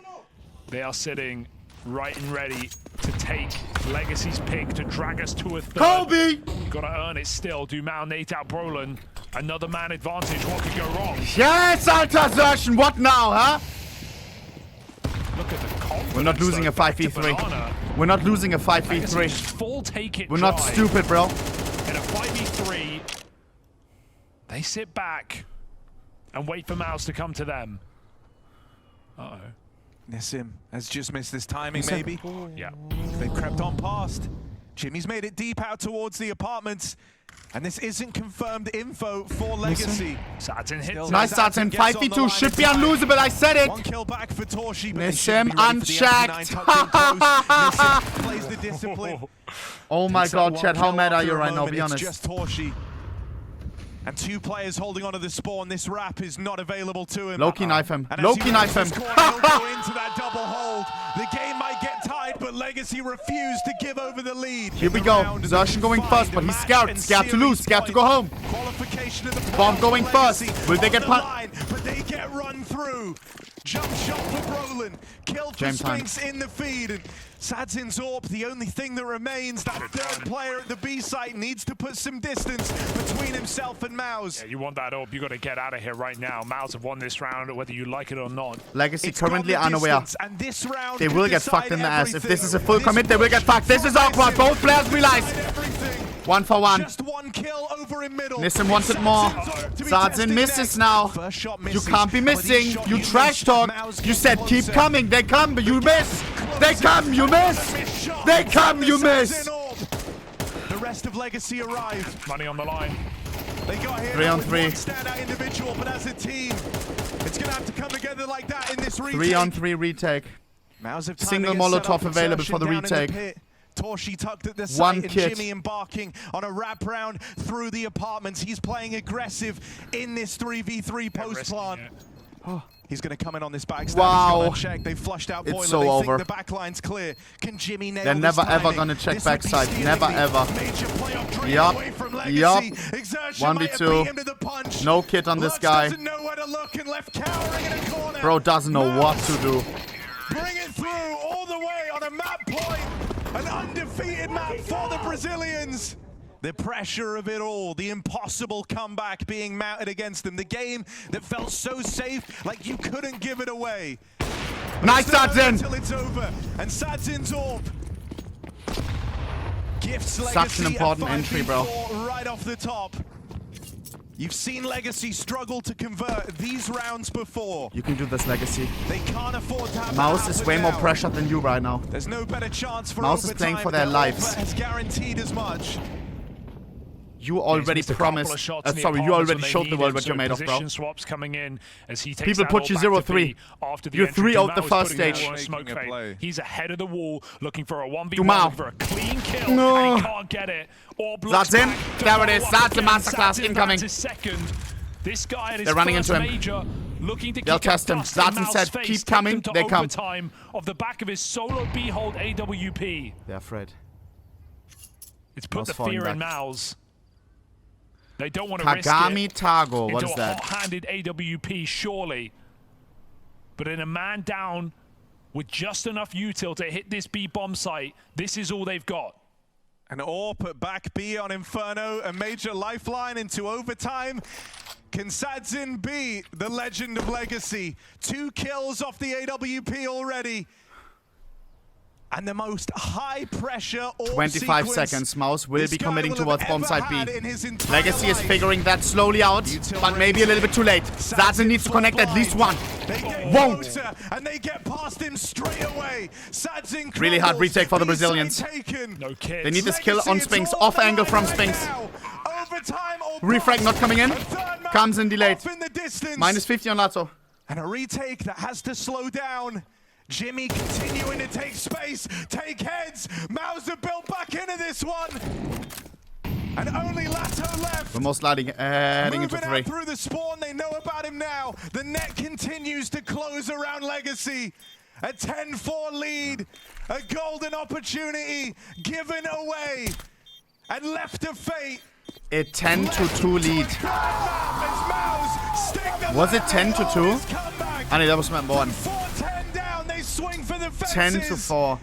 They are sitting right and ready to take Legacy's pick to drag us to a third. Kobe! Gotta earn it still. Do Mal nade out Brolin. Another man advantage. What could go wrong? Yes, Alter Zarshin. What now, huh? Look at the confidence. We're not losing a though, back to 5v3. Banana. We're not losing a Legacy 5v3. just full take it We're not drive. stupid, bro. In a 5v3, they sit back and wait for Mouz to come to them. Uh-oh. Nissim has just missed this timing, maybe. Yeah. They've crept on past. Jimmy's made it deep out towards the apartments. And this isn't confirmed info for Legacy. Zarzin hits Nice it. Zarzin. 5v2 should be unlosable. I said it. One kill back for Torshi, but Nissim unchecked. Nissim plays the discipline. Oh my Takes that god, one Chad. How kill mad are after you a right now? moment. Be honest. It's just Torshi. And 2 players holding onto the spawn. This wrap is not available to him. Low-key knife him. And as Low-key he knife him. runs this corner, he'll go into that double hold. The game might get tied, but Legacy refused to give over the lead. Here we go. Zarshin going first, but he's scared. Scared to lose. Scared to go home. Qualification of the Bomb going first. Legacy Will they on get the punt? line, but they get run through. Jump shot for Brolin. Killed for Jam time. Spinks in the feed. And Sadzin Zorp, the only thing that remains, that third player at the B site needs to put some distance between himself and Mouz. Yeah, you want that up. You got to get out of here right now. Mouz have won this round, whether you like it or not. Legacy It's gone currently the unaware. distance, and this round They could will get decide fucked in the ass. If everything. this is a full This commit, they will get fucked. This is awkward. Both players realize. Everything. 1 for 1. Just one kill over in middle. Nissim wanted more. Zarzin misses now. First shot You misses, can't be but each missing. shot You you trash miss, talk. Mouz You gets said keep closer. coming. They come, but you miss. They come, you miss. They come, you miss. The rest of Legacy arrive. Money on the line. They got here 3 on with 3. one standout individual, but as a team, it's going to have to come together like that in this retake. 3 on 3 retake. Mouz have time Single to get set Molotov up, available for the insertion down in retake. pit. Torshi tucked at the site One and kit. Jimmy embarking on a wrap round through the apartments. He's playing aggressive in this 3v3 post plant. He's going to come in on this backstab. Wow. He's check. They flushed out Boiler. It's so they over. think the backline's clear. Can Jimmy nail They're this never ever timing? gonna check This would be backside. stealing Never the ever. major playoff dream Yup. away from Legacy. Yup. Exertion might have 1v2. beat him to the punch. No kit on this Lux guy. doesn't know where to look and left cowering in a corner. Bro doesn't know what to do. Bring it through all the way on a map point. An undefeated map for the Brazilians. The pressure of it all, the impossible comeback being mounted against them. The game that felt so safe, like you couldn't give it away. Nice Zarzin. Until it's over. And Sadzin Zorp gifts Legacy Such an important a entry, bro. 5v4 right off the top. You've seen Legacy struggle to convert these rounds before. You can do this, Legacy. They can't afford to have Mouz that is happen way more now. pressured than you right now. There's no better chance for Mouz is overtime. playing for their lives. Has guaranteed as much. You already promised. Sorry, you already showed the world what you're made of, bro. Position swaps coming in as he takes People put you 0-3. You 3-0'd the first stage. He's ahead of the wall, looking for a 1v1, Dumau. looking for a clean kill, and he can't get it. That's in. There it is. That's the masterclass incoming. This guy They're running into him. Looking to They'll test him. Zadzen said, keep coming. They come. Of the back of his solo behold AWP. They're afraid. It's put the fear in Mouz. They don't want to risk Kagami it Tago. What is into a that? hot-handed AWP, surely. But in a man down with just enough util to hit this B bomb site, this is all they've got. An AWP at back B on Inferno, a major lifeline into overtime. Can Zadzen be the legend of Legacy? 2 kills off the AWP already. And the most high pressure 25 seconds. Mouz will be committing towards bomb site B. Legacy is figuring that slowly out, but maybe a little bit too late. Zadzen needs to connect at least one. Won't. And they get past him straight away. Zadzen really hard retake for the Brazilians. No kids. They need this kill on Spinks. Off angle from Spinks. Refrag not coming in. Comes in delayed. Minus 50 on Lazo. And a retake that has to slow down. Jimmy continuing to take space, take heads. Mouz are built back into this one. And only Lato left. We're most likely heading into 3. Out through the spawn, they know about him now. The net continues to close around Legacy. A 10-4 lead, a golden opportunity given away and left to fate. A 10-2 lead. Was it 10-2? I need that was my born. 10-4.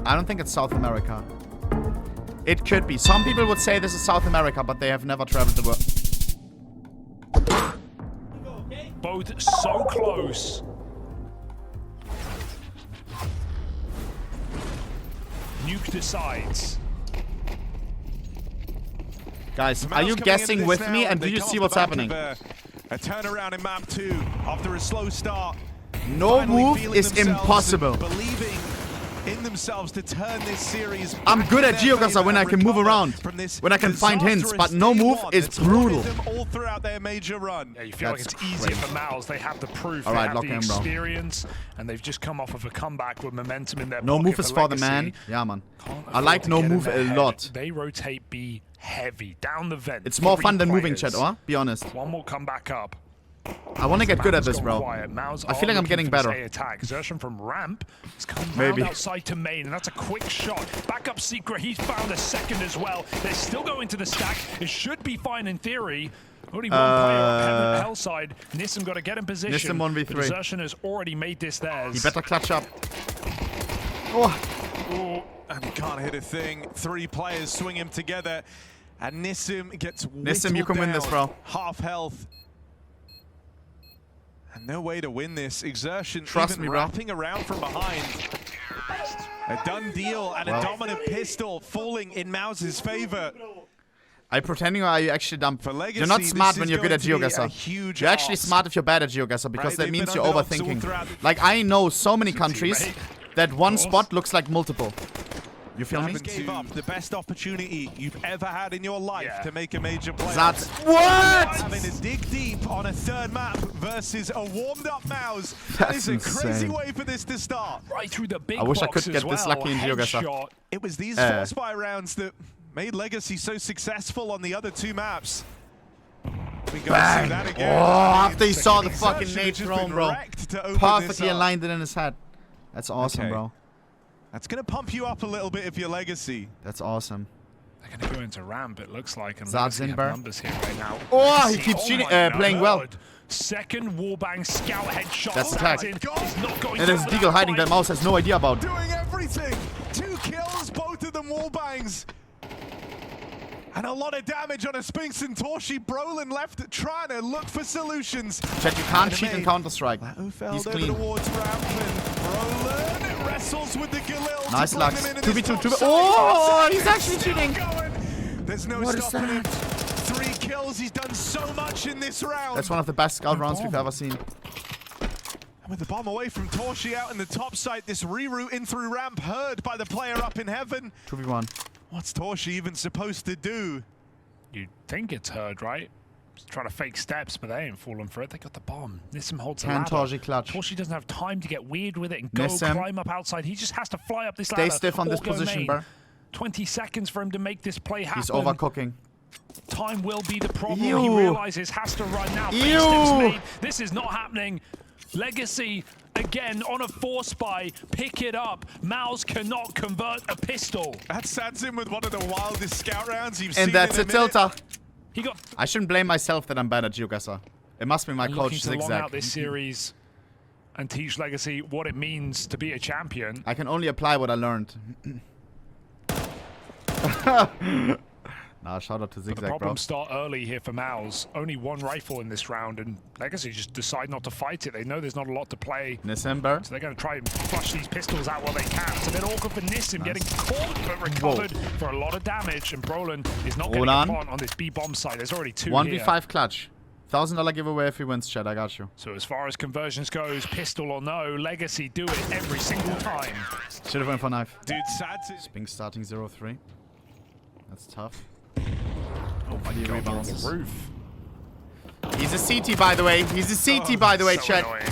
I don't think it's South America. It could be. Some people would say this is South America, but they have never traveled the world. Both so close. Nuke decides. Guys, are you guessing with me, and do you see what's happening? A turnaround in map 2 after a slow start. No move is impossible. Believing in themselves to turn this series. I'm good at Geocaster when I can move around, when I can find hints, but no move is brutal. All throughout their major run. Yeah, you feel like it's easier for Mouz. They have the proof, all they right, have the lock in, bro. experience, and they've just come off of a comeback with momentum in their No pocket move is for the man. Yeah, man. I like no move a lot. They rotate B heavy down the vent. It's more fun than moving, chat, or? Be honest. One will come back up. I want to get good at this, bro. I feel like I'm getting better. Attack. Exertion from ramp. It's come maybe outside to main, and that's a quick shot. Back up secret. He's found a second as well. They're still going to the stack. It should be fine in theory. Only one player on Hell side. Nissim got to get in position. Nissim 1v3. Exertion has already made this theirs. He better clutch up. Oh. Ooh, and he can't hit a thing. 3 players swing him together, and Nissim gets Nissim, you can win this, bro. Half health. And no way to win this. Exertion Trust me, bro. wrapping around from behind. A done deal and a dominant pistol falling in Mouz's favor. Are you pretending or are you actually dumb? For Legacy, you're not smart when you're good at Geocaster. You're actually ask. Smart if you're bad at Geocaster, because that means you're overthinking. Like, I know so many countries that one spot looks like multiple. You feel me? Gave up the best opportunity you've ever had in your life to make a major play. That's what? Having to dig deep on a 3rd map versus a warmed-up Mouz. That's That is a insane. Crazy way for this to start. Right through the big I wish I box could get as this lucky in Geocaster. It was these force fire rounds that made Legacy so successful on the other 2 maps. We go Bang! see that again. Oh, after he saw the fucking nade thrown, bro. Perfectly aligned it in his head. That's awesome, bro. That's going to pump you up a little bit if you're Legacy. That's awesome. They're going to go into ramp, it looks like. And Zadzen have numbers here right now. Oh, he keeps playing well. Second wallbang scout headshot. That's attack. And there's Deagle hiding that Mouz has no idea about. Doing everything. 2 kills, both of them wallbangs. And a lot of damage on a Spinks and Torshi. Brolin left trying to look for solutions. Chat, you can't cheat in Counter-Strike. He's clean. Brolin wrestles with the Galil. Nice luck. 2v2, 2v2. Oh, he's actually cheating. There's no stopping him. 3 kills. He's done so much in this round. That's one of the best scout rounds we've ever seen. And with the bomb away from Torshi out in the top site, this reroute in through ramp heard by the player up in heaven. 2v1. What's Torshi even supposed to do? You think it's Herd, right? Just trying to fake steps, but they ain't falling for it. They got the bomb. Nissim holds the Can ladder. Torshi clutch? Torshi doesn't have time to get weird with it and go Nissim. climb up outside. He just has to fly up this Stay ladder. stiff on or this go position, main. bro. 20 seconds for him to make this play happen. He's overcooking. Time will be the problem. Ew. He realizes has to run now. Ew. Big steps made. This is not happening. Legacy again on a force spy. Pick it up. Mouz cannot convert a pistol. That sends him with one of the wildest scout rounds you've seen. And that's in a tilter. He got I shouldn't blame myself that I'm bad at geoguessr. It must be my looking coach to long Zigzag. out this series and teach Legacy what it means to be a champion. I can only apply what I learned. Nah, shout out to The Zigzag, bro. problems start early here for Mouz. Only one rifle in this round, and Legacy just decide not to fight it. They know there's not a lot to play, December. so they're going to try and flush these pistols out while they can. It's a bit awkward for Nissim getting caught, but recovered for a lot of damage, and Brolin is not getting a plant on this B-bomb side. There's already 2 here. 1v5 clutch. $1,000 giveaway if he wins, Chad. I got you. So as far as conversions goes, pistol or no, Legacy do it every single time. Should have went for knife. Dude, Sadzin. Spink starting 0-3. That's tough. Oh my god, they're on the roof. He's a CT, by the way. He's a CT, by the way, So Chad. annoying.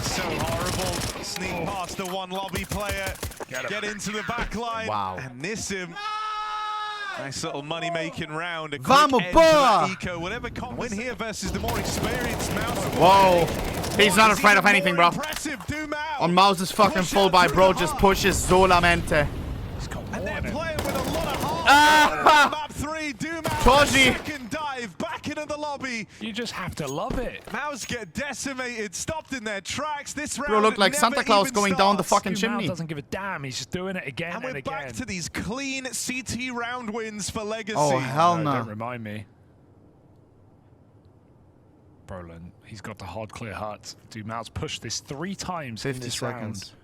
So horrible. Sneak past the one lobby player. Get him. into the back line. Wow. And Nissim. Nice little money-making round. A quick Vamos, end to that boy! eco. Whatever can't win here versus the more experienced Mouz. Whoa. He's not afraid of anything, bro. On Mouse's fucking full by, bro just pushes solamente. He's got And more they're in him. playing with a lot of heart. Ah! Map 3, Mouz. Torshi. Second dive back into the lobby. You just have to love it. Mouz get decimated, stopped in their tracks. This round Bro looked like never Santa Claus even going down the starts. fucking Mouz chimney. doesn't give a damn. He's just doing it again And and we're again. back to these clean CT round wins for Legacy. Oh, hell No, no. don't remind me. Brolin, he's got the hard clear heart. Dude, Mouz pushed this 3 times 50 in this seconds. round.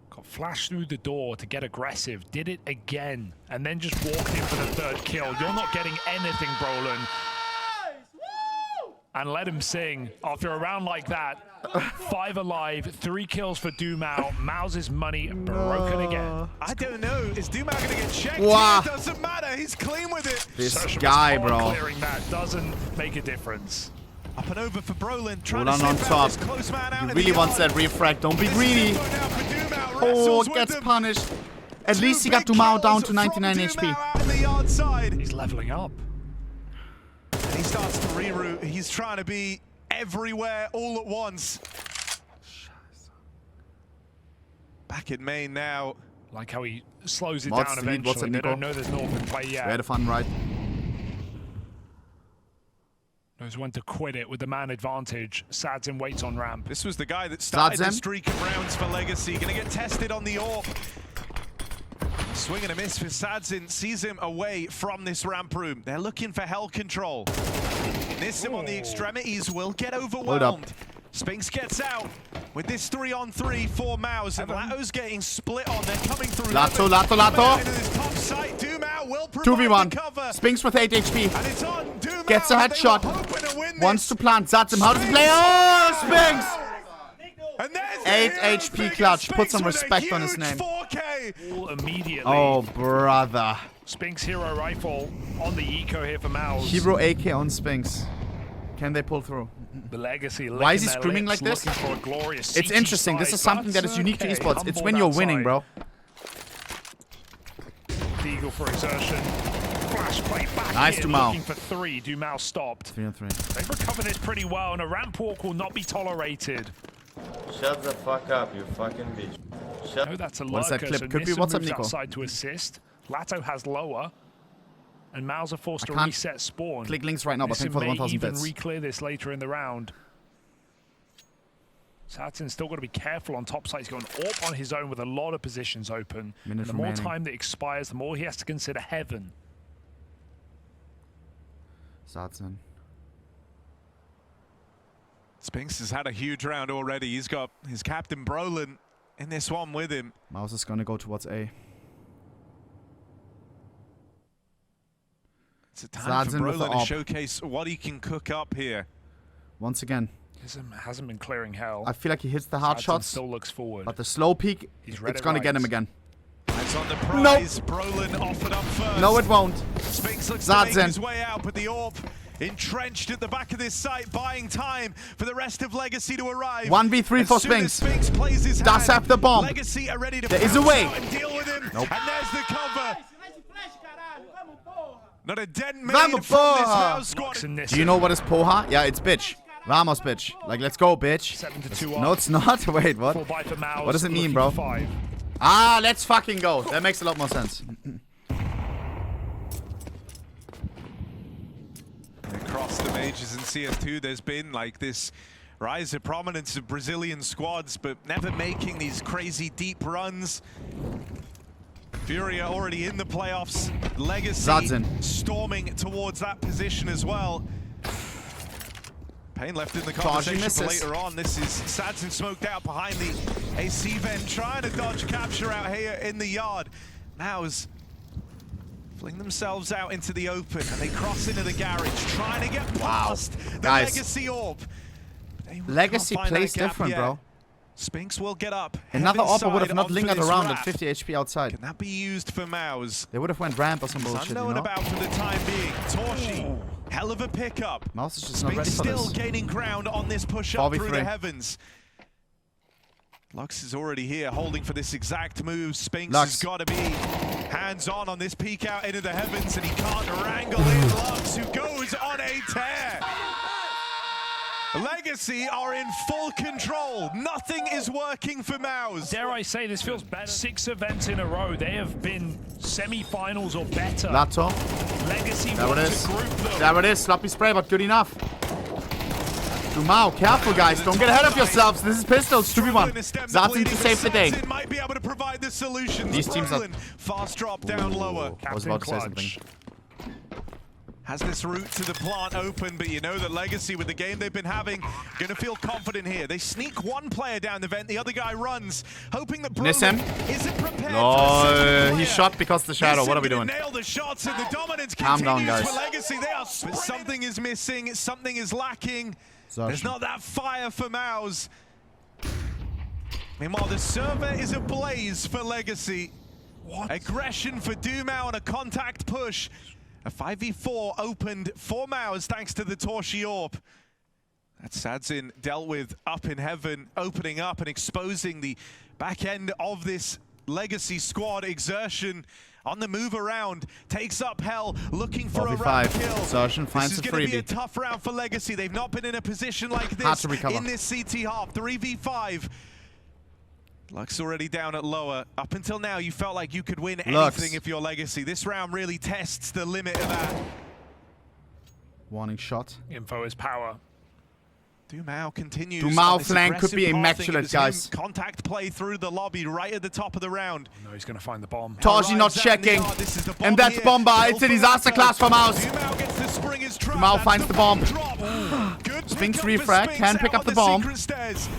Got flashed through the door to get aggressive. Did it again. And then just walked in for the 3rd kill. You're not getting anything, Brolin. And let him sing. After a round like that, 5 alive, 3 kills for Dumao. Mouz's money broken again. I don't know. Is Dumao going to get checked? Wow. It doesn't matter. He's clean with it. This Social guy, response bro. Clearing that doesn't make a difference. Up and over for Brolin. Trying Hold to on slip top. out this close man out He in really the wants yard. that refrag. Don't be This is greedy. info now for Dumao. Oh, Wrestles with gets them. punished. At 2 least he got big Dumao down kills to 99 from HP. Dumao out in the yard side. He's leveling up. And he starts to reroute. He's trying to be everywhere all at once. Back in main now. Like how he slows it Mods down to lead. What's eventually. up, They Nico? don't know there's no open play We had yet. a fun ride. Knows when to quit it with the man advantage. Sadzin waits on ramp. This was the guy that started the Sadzin? streak of rounds for Legacy. Going to get tested on the AWP. Swing and a miss for Sadzin. Sees him away from this ramp room. They're looking for hell control. Nissim on the extremities will get overwhelmed. Spinks gets out with this 3-on-3 for Mouz. And Lato's getting split on. They're coming through. Lato, Lato, Coming out Lato. into this top site. Dumao will provide the 2v1. cover. Spinks with 8 HP. And it's on Dumao. Gets a They were headshot. hoping to win Wants this. to plant. Zats him. How does he play? Oh, Spinks! And there's 8 the hero HP figure, clutch. Put Spinks some with a respect on his huge name. 4K. All immediately. Oh, brother. Spinks hero rifle on the eco here for Mouz. Hero AK on Spinks. Can they pull through? The Legacy. Why is he licking their screaming lips, like this? looking for a glorious It's CT interesting. This snipe. is something that is That's unique to okay. esports. It's Humble when you're that winning, side. bro. Eagle for exertion. Flash play back Nice in, Dumao. looking for 3. Dumao stopped. 3-on-3. They've recovered this pretty well, and a ramp walk will not be tolerated. Shut the fuck up, you fucking bitch. Shut Oh, that's a What is that lurker, clip? so Could be Nissim what's up, moves Nico? outside to assist. Lato has lower. And Mouz are forced to can't reset spawn. click links right now, but thank Nissim for the may 1,000 even bits. re-clear this later in the round. Satsin's still got to be careful on top side. He's going AWP on his own with a lot of positions open. And Minute the more remaining. time that expires, the more he has to consider heaven. Zats in. Spinks has had a huge round already. He's got his captain Brolin in this one with him. Mouse is gonna go towards A. It's a time for Sadzin with the Brolin to op. showcase what he can cook up here. Once again. Hasn't been clearing hell. I feel like he hits the hard Sadzin shots, still looks forward. but the slow peak, He's read it's it gonna get right. him again. Nice Mouz on the prize. Brolin offered up first. No, it won't. Spinks looks to make Zadzen. his way out, but the AWP entrenched at the back of this site, buying time for the rest of Legacy to arrive. 1v3 for As soon as Spinks. Spinks plays his Does hand, have the bomb. Legacy are ready to There is a pounce way. out and deal with him. Nope. And there's the cover. Not a dent made Vamos, from this porra. Mouz squad. Do you know what is poha? Yeah, it's bitch. Vamos, bitch. Like, let's go, bitch. 7-2 No, it's not. Wait, what? Full buy for Mouz, What does it mean, looking bro? for 5. Ah, let's fucking go. That makes a lot more sense. Across the majors and CS2, there's been like this rise of prominence of Brazilian squads, but never making these crazy deep runs. Furia already in the playoffs. Legacy Zadzen. storming towards that position as well. Pain left in the conversation for later on. This is Zadzen smoked out behind the AC vent, trying to dodge capture out here in the yard. Mouz fling themselves out into the open, and they cross into the garage, trying to get past the Guys. Legacy AWP. Legacy plays different, bro. Spinks will get up. Another heaven AWP would have side not onto lingered this around at raft. 50 HP outside. Can that be used for Mouz? They would have went ramp or some It's bullshit, you unknown know? about for the time being. Torshi, hell of a pickup. Mouz is just not Spinks ready for still this. gaining ground on this push up through 4v3. the heavens. Lux is already here, holding for this exact move. Spinks Lux. has got to be hands-on on this peek out into the heavens, and he can't wrangle in Lux, who goes on a tear. Legacy are in full control. Nothing is working for Mouz. Dare I say, this feels better. 6 events in a row. They have been semi-finals or better. Lato. Legacy There it want is. to group them. There it is. Sloppy spray, but good enough. Dumau, careful, guys. Don't get ahead of yourselves. This is pistols. 2v1. Zadzen to save the day. Zadzen might be able to provide the solutions. These teams are- Brolin, fast drop down lower. I was Captain about to say Clutch. something. Has this route to the plant open, but you know that Legacy, with the game they've been having, gonna feel confident here. They sneak one player down the vent, the other guy runs, hoping that Miss him. Brolin isn't prepared Oh, for a second he player. shot because the shadow. What are we Nissim gonna doing? Nail the shots, and the dominance Calm down, continues guys. for Legacy. They are, but something is missing, something is lacking. There's Zarshin. not that fire for Mouz. Meanwhile, the server is ablaze for Legacy. What? Aggression for Dumau on a contact push. A 5v4 opened for Mouz thanks to the Torshi AWP. That's Zadzen dealt with up in heaven, opening up and exposing the back end of this Legacy squad. Exertion on the move around, takes up hell, looking for a 4v5. round kill. Exertion finds This is a going to be a freebie. tough round for Legacy. They've not been in a position like Hard this to recover. in this CT half. 3v5. Lux already down at lower. Up until now, you felt like you could win Lux. anything if you're Legacy. This round really tests the limit of that. Warning shot. Info is power. Dumau continues. Dumau on this flank could be aggressive immaculate, pathing. It was him guys. Contact play through the lobby right at the top of the round. No, he's going to find the bomb. Torshi not Arrives out in the checking. yard. This is the bomb And that's here. Bomba. Kill It's a for disaster Lato. class for Mouz. Dumau gets the spring is trapped. Dumau That's finds the bomb. drop. Good Spinks pickup for refrag, Spinks can pick out up the on bomb. secret stairs.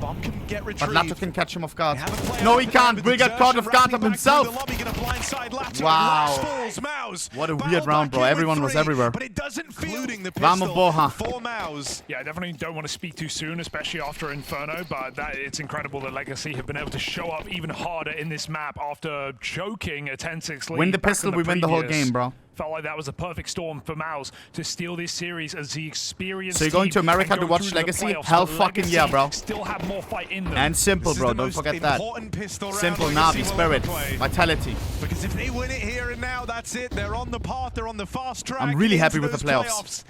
Bomb can get But retrieved. Lato can catch him off guard. They have a player No, he up and can't. down Will with get caught off exertion, guard wrapping of back himself. through the lobby, gonna blindside Lato. Wow. Lux falls, Mouz. What a Battle weird round, back bro. in with Everyone was 3, everywhere. But it doesn't feel the Vamos, pistol Boha. for Mouz. Yeah, I definitely don't want to speak too soon, especially after Inferno, but it's incredible that Legacy have been able to show up even harder in this map after choking a 10-6 lead. Win the back pistol, in we win the whole previous. game, bro. Felt like that was a perfect storm for Mouz to steal this series as the experienced So you're going team to America and to go watch through the Legacy? playoffs, Hell but fucking yeah, Legacy bro. Still have more fight in them. And simple, This is bro. the Don't most forget that. important pistol round Simple Legacy Navi will spirit. ever play. Vitality. Because if they win it here and now, that's it. They're on the path. They're on the fast track. I'm really happy into with the those playoffs.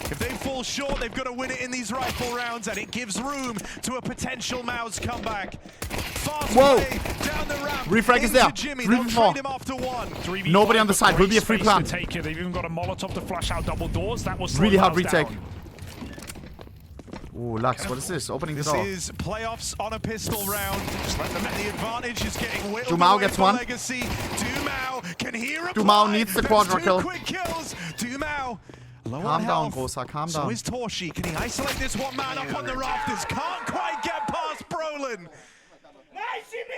If they fall short, they've got to win it in these rifle rounds, and it gives room to a potential Mouz comeback. Fast Whoa. play down the ramp. Refrag is into there. Jimmy. 3 They'll for 4. trade him after one. 3v5, Nobody on the but side. Will great be a free space plant. to take it. They've even got a Molotov to flash out double doors. That was Really hard Mouz retake. down. Ooh, Lux, what is this? Opening the This door. is playoffs on a pistol round. Just let them. The advantage is getting whittled Dumau away gets for one. Legacy. Dumau can hear a Dumau play. needs the That's quadra 2 kill. quick kills. Dumau. Low on Calm down, health. Großer, calm So down. is Torshi. Can he isolate this one man up on the rafters? Can't quite get past Brolin.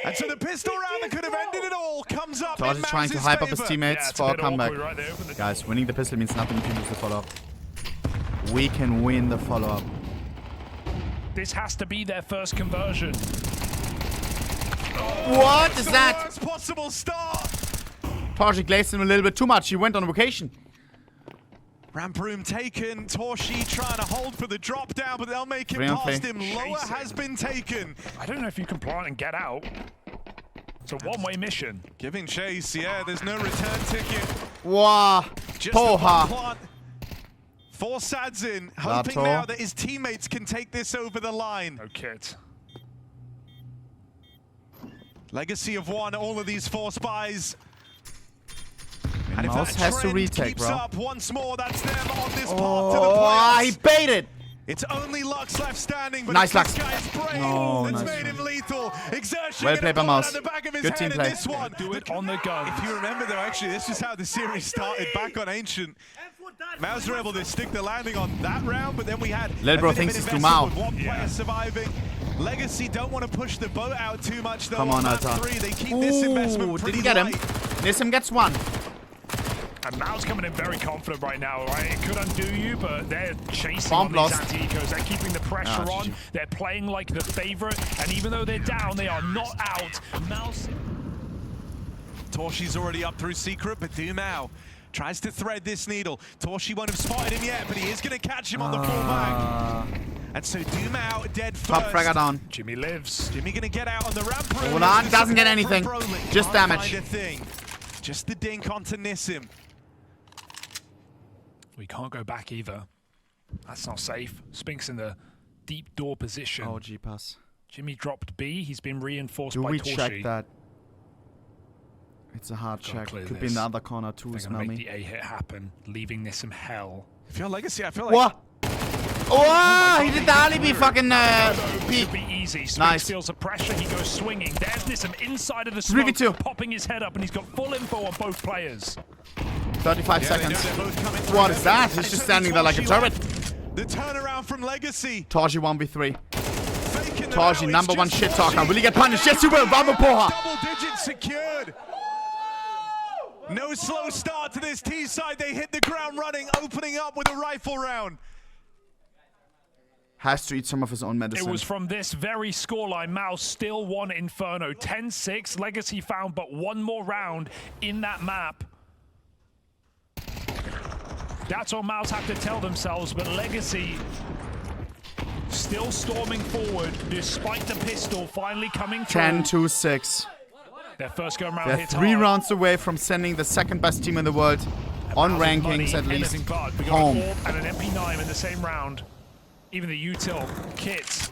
And so the pistol round that could have ended it all comes up in Todd is trying to Mouz's hype up his favor. teammates Yeah, it's for a a bit comeback. awkward right there. Open the- Guys, winning the pistol means nothing if you lose the follow-up. We can win the follow-up. This has to be their first conversion. What is the that? Worst possible start. Torshi glazed him a little bit too much. He went on vacation. Ramp room taken. Torshi trying to hold for the drop down, but they'll make it Free on past play. him. Lower has been taken. I don't know if you can plant and get out. It's a one-way mission. Giving chase, yeah, there's no return ticket. Wow. Just the one Poha. plant for Sadzin, hoping Lato. now that his teammates can take this over the line. No kit. Legacy have won all of these 4 spies. And if Mouz that has to trend retake, keeps bro. up once more, that's them on this path to the Oh, he playoffs. baited. It's only Lux left standing, but Nice it's this Lux. guy's brain Oh, that's nice made him lethal. Exertion Well gonna played by pull it Mouz. out the back of his Good head team in play. this one. Do it on the gun. If you remember though, actually, this is how the series started back on Ancient. Mouz were able to stick the landing on that round, but then we had Lil bro a bit thinks of it's an too investment Mau. with one player surviving. Legacy don't want to push the boat out too much though. Come on, map Alta. 3. They keep this investment Ooh, pretty didn't get him. light. Nissim gets 1. And Mouz coming in very confident right now, right? It could undo you, but they're chasing Bomb on lost. these anti-ecos. They're keeping the pressure Ah, on. GG. They're playing like the favorite, and even though they're down, they are not out. Mouz... Torshi's already up through Secret, but Dumau tries to thread this needle. Torshi won't have spotted him yet, but he is going to catch him on the pullback. And so Dumau dead first. Top fragger down. Jimmy lives. Jimmy going to get out on the ramp room. Hold on, The doesn't get support anything. from Brolin. Just Can't damage. find a thing. Just the dink onto Nissim. We can't go back either. That's not safe. Spinks in the deep door position. Oh, G-pass. Jimmy dropped B. He's been reinforced Do by we Torshi. check that? It's a hard Gotta check. clear Could be in this. the other corner too, They're smell gonna make me. the A hit happen, leaving this some hell. If you're Legacy, I feel like... What? Oh, he did the alibi fucking peek. Could be easy. Spinks Nice. feels the pressure. He goes swinging. There's Nissim inside of the 3v2. smoke, popping his head up, and he's got full info on both players. 35 Yeah, they know seconds. they're both coming through. What is that? And He's just it's standing there like a Torshi turret. left. The turnaround from Legacy. Torshi 1v3. Faking them Torshi, out. number It's 1 just shit talker. Torshi. Will he get punished? Yes, he will. Vamos, porra. Double digits secured. No slow start to this T side. They hit the ground running, opening up with a rifle round. Has to eat some of his own medicine. It was from this very scoreline. Mouz still won Inferno. 10-6. Legacy found but one more round in that map. That's what Mouz have to tell themselves, but Legacy still storming forward despite the pistol finally coming through. 10-6. Their first go round They're hits 3 hard. rounds away from sending the second best team in the world on Mouz is money, rankings at least anything but. We got home. an AWP and an MP9 in the same round. Even the util kits.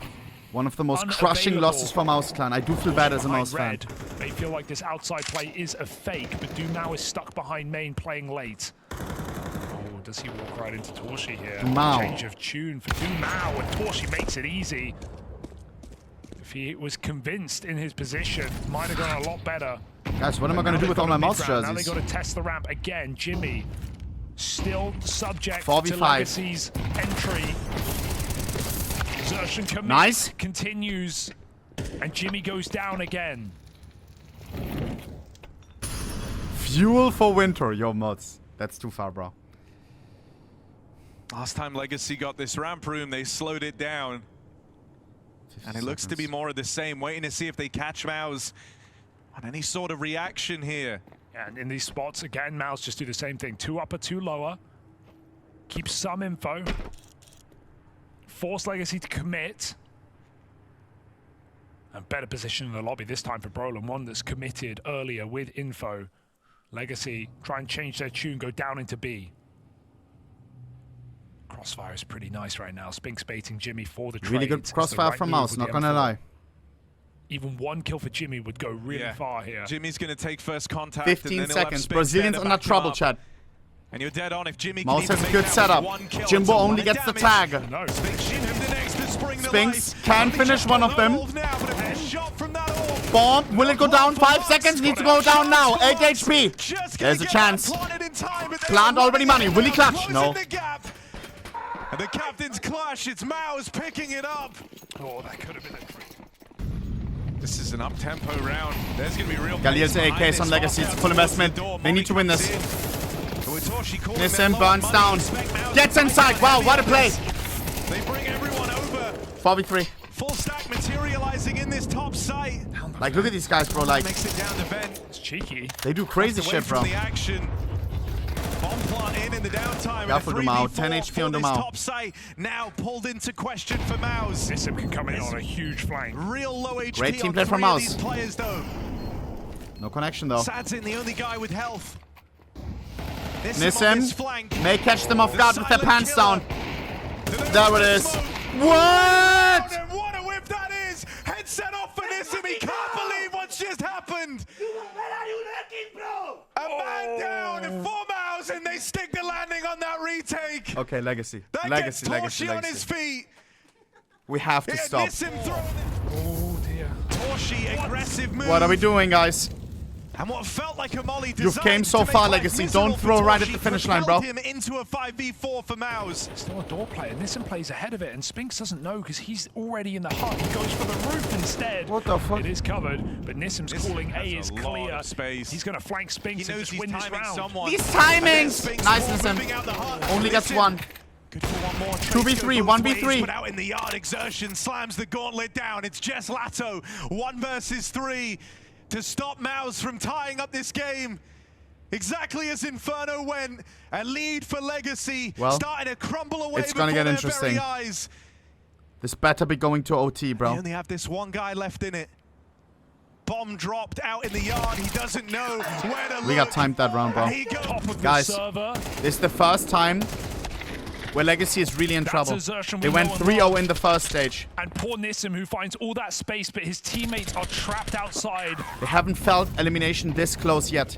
One of the most crushing unavailable. losses for Mouz Clan. I do feel bad as a Behind Mouz fan. red. They feel like this outside play is a fake, but Dumau is stuck behind main playing late. Oh, does he walk right into Torshi here? Dumau. Change of tune for Dumau, and Torshi makes it easy. If he was convinced in his position, might have gone a lot better. Guys, what am I But going now to do with they've all my got a Mouz mid-round. Now they jerseys? got to test the ramp again. Jimmy still subject 4v5. to Legacy's entry. Exertion commit Nice. continues, and Jimmy goes down again. Fuel for winter, yo mods. That's too far, bro. Last time Legacy got this ramp room, they slowed it down. And it looks to be more of the same, waiting to see if they catch Mouz on any sort of reaction here. And in these spots, again, Mouz just do the same thing. 2 upper, 2 lower. Keep some info. Force Legacy to commit. A better position in the lobby this time for Brolin. One that's committed earlier with info. Legacy try and change their tune, go down into B. Crossfire is pretty nice right now. Spinks baiting Jimmy for the trade. Really good It's the crossfire right from move Mouz, with not the gonna M4. lie. Even 1 kill for Jimmy would go really far here. Jimmy's going to take first contact. 15 and then he'll have seconds. Spinks Brazilians there to under back him trouble, up. chat. And you're dead on if Jimmy Mouz can has a even good make that setup. with 1 kill. Jimbo It's a only lot gets of the damage. tag. No, Spinks shoot him the next to spring the Spinks light. can Only finish just one got of them. orb now, but a shot from that orb. Bomb. Will it go down? 5 seconds. Needs to go down now. 8 HP. Just gonna There's a get chance. that planted in time, but Plant they're already money. Will he clutch? closing No. the gap. And the captain's clash. It's Mouz picking it up. Oh, that could have been a... This is an up-tempo round. There's going to be real Galil's pace behind AKs on this. Legacy. It's Far full out investment. towards the door. They need to win Molly this. comes in. With Torshi calling Nissim their low burns money. down. Expect Mouz Gets to inside. fight Wow, the what a play. others. They bring everyone over. 4v3. Full stack materializing in this top site. Down the Like, look at these guys, bro. Like, Makes it down the vent. It's cheeky. they do crazy Away shit, from bro. the action. Bomb plant in the downtime. Yeah, and a for Dumau. 3v4 10 HP on for this Dumau. top site now pulled into question for Mouz. Nissim can come in on a huge flank. Real low HP Great team on play from 3 of Mouz. these players, though. No connection, though. Sadzin, the only guy with health. on this Nissim flank. may catch them off guard with their silent pants killer. down. There it is. What? And what a whip that is! Headset off for Nissim. He can't believe what's just happened. A man down, 4 Mouz, and they stick the landing on that retake. Okay, Legacy. That Legacy, gets Legacy, Torshi on his Legacy. feet. We have to Yeah, stop. Nissim throwing it. Oh dear. Torshi, aggressive move. What are we doing, guys? And what felt like a molly You've designed came so to make far, life Legacy. miserable Don't for throw right at Torshi the finish line, bro. propelled him into a 5v4 for Mouz. Still a door player. Nissim plays ahead of it, and Spinks doesn't know because he's already in the hut. He goes for the roof instead. What the fuck? It is covered, but Nissim's calling A has is a lot clear. of space. He's going to flank Spinks He and knows just he's win this timing round. someone. These And then timings! Spinks Nice, ball Nissim. moving out the hut. Only gets Nissim one. Good for one more. 2v3, Trades go both 1v3. ways, but out in the yard, Exertion slams the gauntlet down. It's Jess Lato, 1 versus 3 to stop Mouz from tying up this game. Exactly as Inferno went, a lead for Legacy, Well, starting to crumble away it's gonna before get their interesting. very eyes. This better be going to OT, They bro. only have this one guy left in it. Bomb dropped out in the yard. He doesn't know where to look. We got timed that round, bro. He goes. Top of Guys. the server. This is the first time where Legacy is really in trouble. assertion They we went know and 3-0 love. in the first stage. And poor Nissim, who finds all that space, but his teammates are trapped outside. They haven't felt elimination this close yet.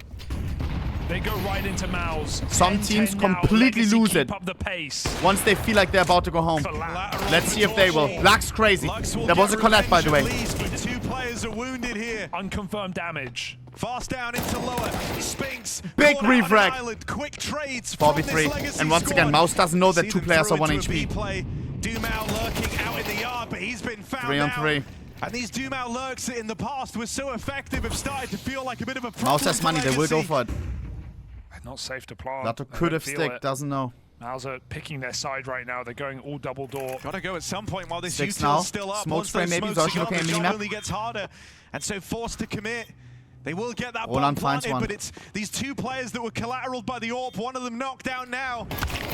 They go right into Mouz. Some 10-10 teams now. completely Legacy lose keep it. up the pace. Once they feel like they're about to go home. Collapse. Let's see if they will. Lux crazy. Lux will There was a get collect, by the way. revenge at least, but 2 players are wounded here. Unconfirmed damage. Fast down into lower. Spinks. Big caught out on an refrag. island. Quick trades from this 4v3. Legacy And once again, squad. Mouz doesn't know that See 2 them players through are 1 into a HP. B-play. Dumau lurking out in the yard, but he's been found 3 on out. 3. And these Dumau lurks that in the past were so effective have started to feel like a bit of a problem. Mouz has for money, they will go Legacy. for it. Not safe to plant. Lato They could don't have feel stick, it. doesn't know. Mouz are picking their side right now. They're going all double door. Gotta go at some point while this Six util's now. still up. Smoke Once spray those maybe. smokes are Version gone, okay, the job mini-map. only gets harder. And so forced to commit. They will get that All on bomb finds planted, one. but it's these 2 players that were collateraled by the AWP. One of them knocked down now.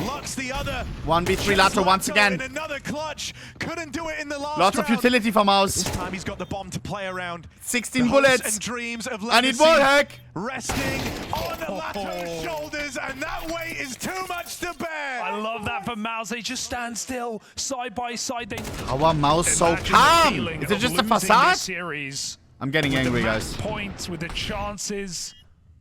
Lux the other. 1v3 Just Lato once Lato again. in another clutch. Couldn't do it in the last Lots of round. utility for This Mouz. time he's got the bomb to play around. 16 The hopes bullets. and dreams of I need Legacy wallhack. resting on Lato's shoulders, and that weight is too much to bear. I love that for Mouz. They just stand still, side by side. They How are Mouz so Imagine the calm? feeling Is it of just a losing this facade? series. I'm getting angry, guys. Points with the chances,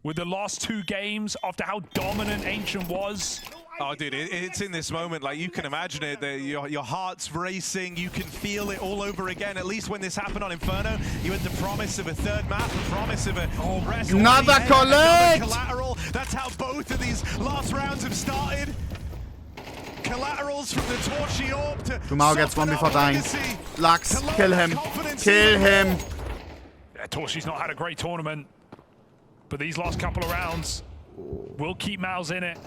with the last 2 games after how dominant Ancient was. Oh, dude, it's in this moment, like, you can imagine it, your heart's racing, you can feel it all over again. At least when this happened on Inferno, you had the promise of a 3rd map, the promise of a rest. Another Another collect! collateral. That's how both of these last rounds have started. Collaterals from the Torshi AWP to Dumau gets soften one before up dying. Legacy, Lux, to lower kill that him. confidence Kill even more. him. Yeah, Torshi's not had a great tournament, but these last couple of rounds will keep Mouz in it.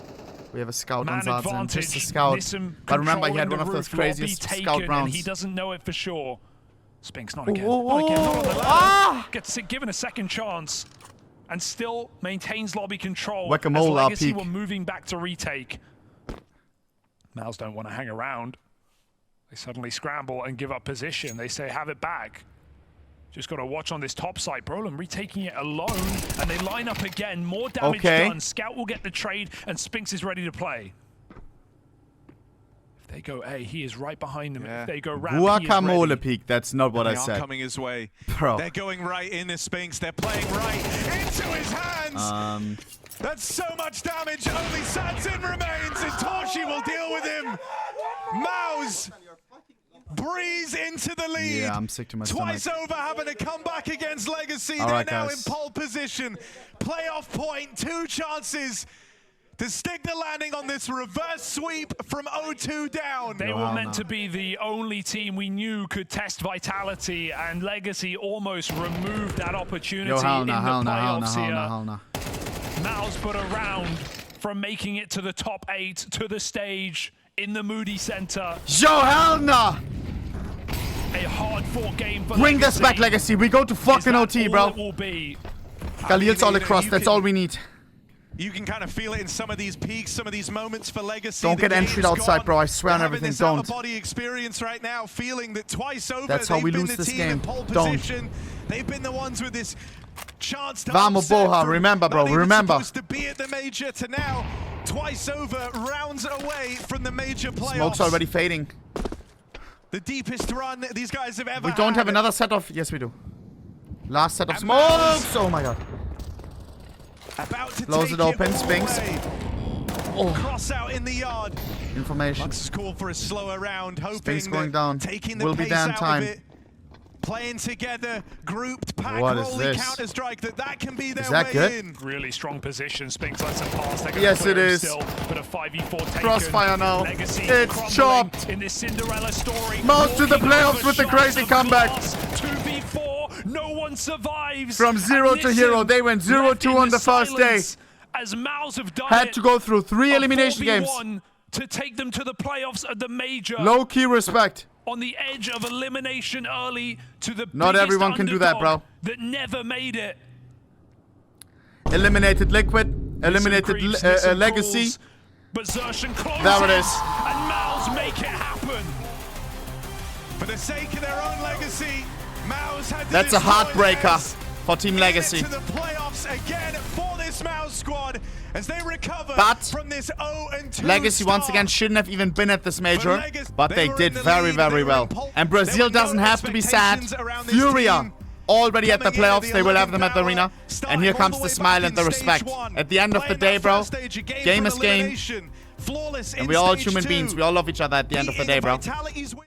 We have a scout on Man Zazen. advantage. Just a scout. Nissim But remember, he had controlling one of the those roof will be craziest taken, scout and rounds. he doesn't know it for sure. Spinks not again. Oh, Not again. Not on the ladder. ah! Gets given a second chance, and still maintains lobby control. Whack-a-mole, as Legacy peak. were moving back to retake. Mouz don't want to hang around. They suddenly scramble and give up position. They say, have it back. Just got to watch on this top side. Brolin retaking it alone, and they line up again. More damage Okay. done. Scout will get the trade, and Spinks is ready to play. If they go A, he is right behind them. Yeah. If they go ramp, he is Guacamole ready. peak. That's not what They I are said. coming his way. Bro. They're going right into Spinks. They're playing right into his hands. That's so much damage. Only Sadzin remains, and Torshi will deal with him. Mouz breeze into the lead. Yeah, I'm sick to my Twice stomach. over having to come back against Legacy. All They're right, now guys. in pole position. Playoff point, 2 chances to stick the landing on this reverse sweep from 0-2 down. They No, were hell meant no. to be the only team we knew could test Vitality, and Legacy almost removed that opportunity Yo, hell in no, the hell no, hell no, playoffs hell here. no, hell no. Mouz put a round from making it to the top 8, to the stage, in the Moody Center. Yo, hell no! A hard-fought game for Bring this Legacy. back, Legacy. We go to fucking OT, bro. It will be. Khalil's all you know, across. you That's can- all we need. You can kind of feel it in some of these peaks, some of these moments for Legacy. Don't The get entry game's outside, gone. bro. I swear on They're having everything. this Don't. out-of-body experience right now, feeling that twice over That's how we they've been lose the this team game. in pole Don't. position. They've been the ones with this chance to Vamos, upset Boha. from Remember, bro. not even Remember. supposed to be at the major to now twice over, rounds away from the major playoffs. Smoke's already fading. The deepest run these guys have ever We don't have had. another set of... Yes, we do. Last set of And smokes. Oh, my God. About to Close take it open, all the Spinks. way. Oh, Cross out in the yard. information. Lux has called for a slower round, hoping Spinks going that down. taking the Will be pace down out time. of it, playing together, grouped, pack, What is rolling this? Counter-Strike, that can be their that way good? in. Really strong position. Spinks lets him pass. They're gonna Yes, clear it him is. Still, but a 5v4 taken. Crossfire now. Legacy It's crumbling chopped. in this Cinderella story. Mouz to the Walking playoffs over with the shots crazy of comeback. glass. 2v4. No one survives. From 0 And to hero. Nissim They went 0-2 left in on the first day. silence As Mouz have done Had it. to go through 3 A elimination games. 4v1 to take them to the playoffs at the major. Low-key respect. On the edge of elimination early to the Not biggest everyone can do that, bro. underdog that never made it. Eliminated Liquid. Eliminated Creeps, Nissim Legacy. calls, but Xerxen closes. There it is. And Mouz make it happen. For the sake of their own legacy, Mouz had to That's a destroy heartbreaker theirs. for Team Legacy. To the playoffs again for this Mouz squad as they recover But from this 0-2 Legacy once start. again shouldn't have even been at this major, Legacy- but they were did in the very, lead, very they were well. in pole- And there Brazil were no doesn't have to be sad. expectations around this Furia team. already at the Coming in at playoffs. the They will have 11th them at the hour, arena. And starting here all comes the the way smile back and the in respect. stage one. At the end of the Playing day, that bro, first stage, a game from is game. elimination. Flawless And in we're all stage human two. beings. We all love each other at the end of the Beating day, bro. Vitality's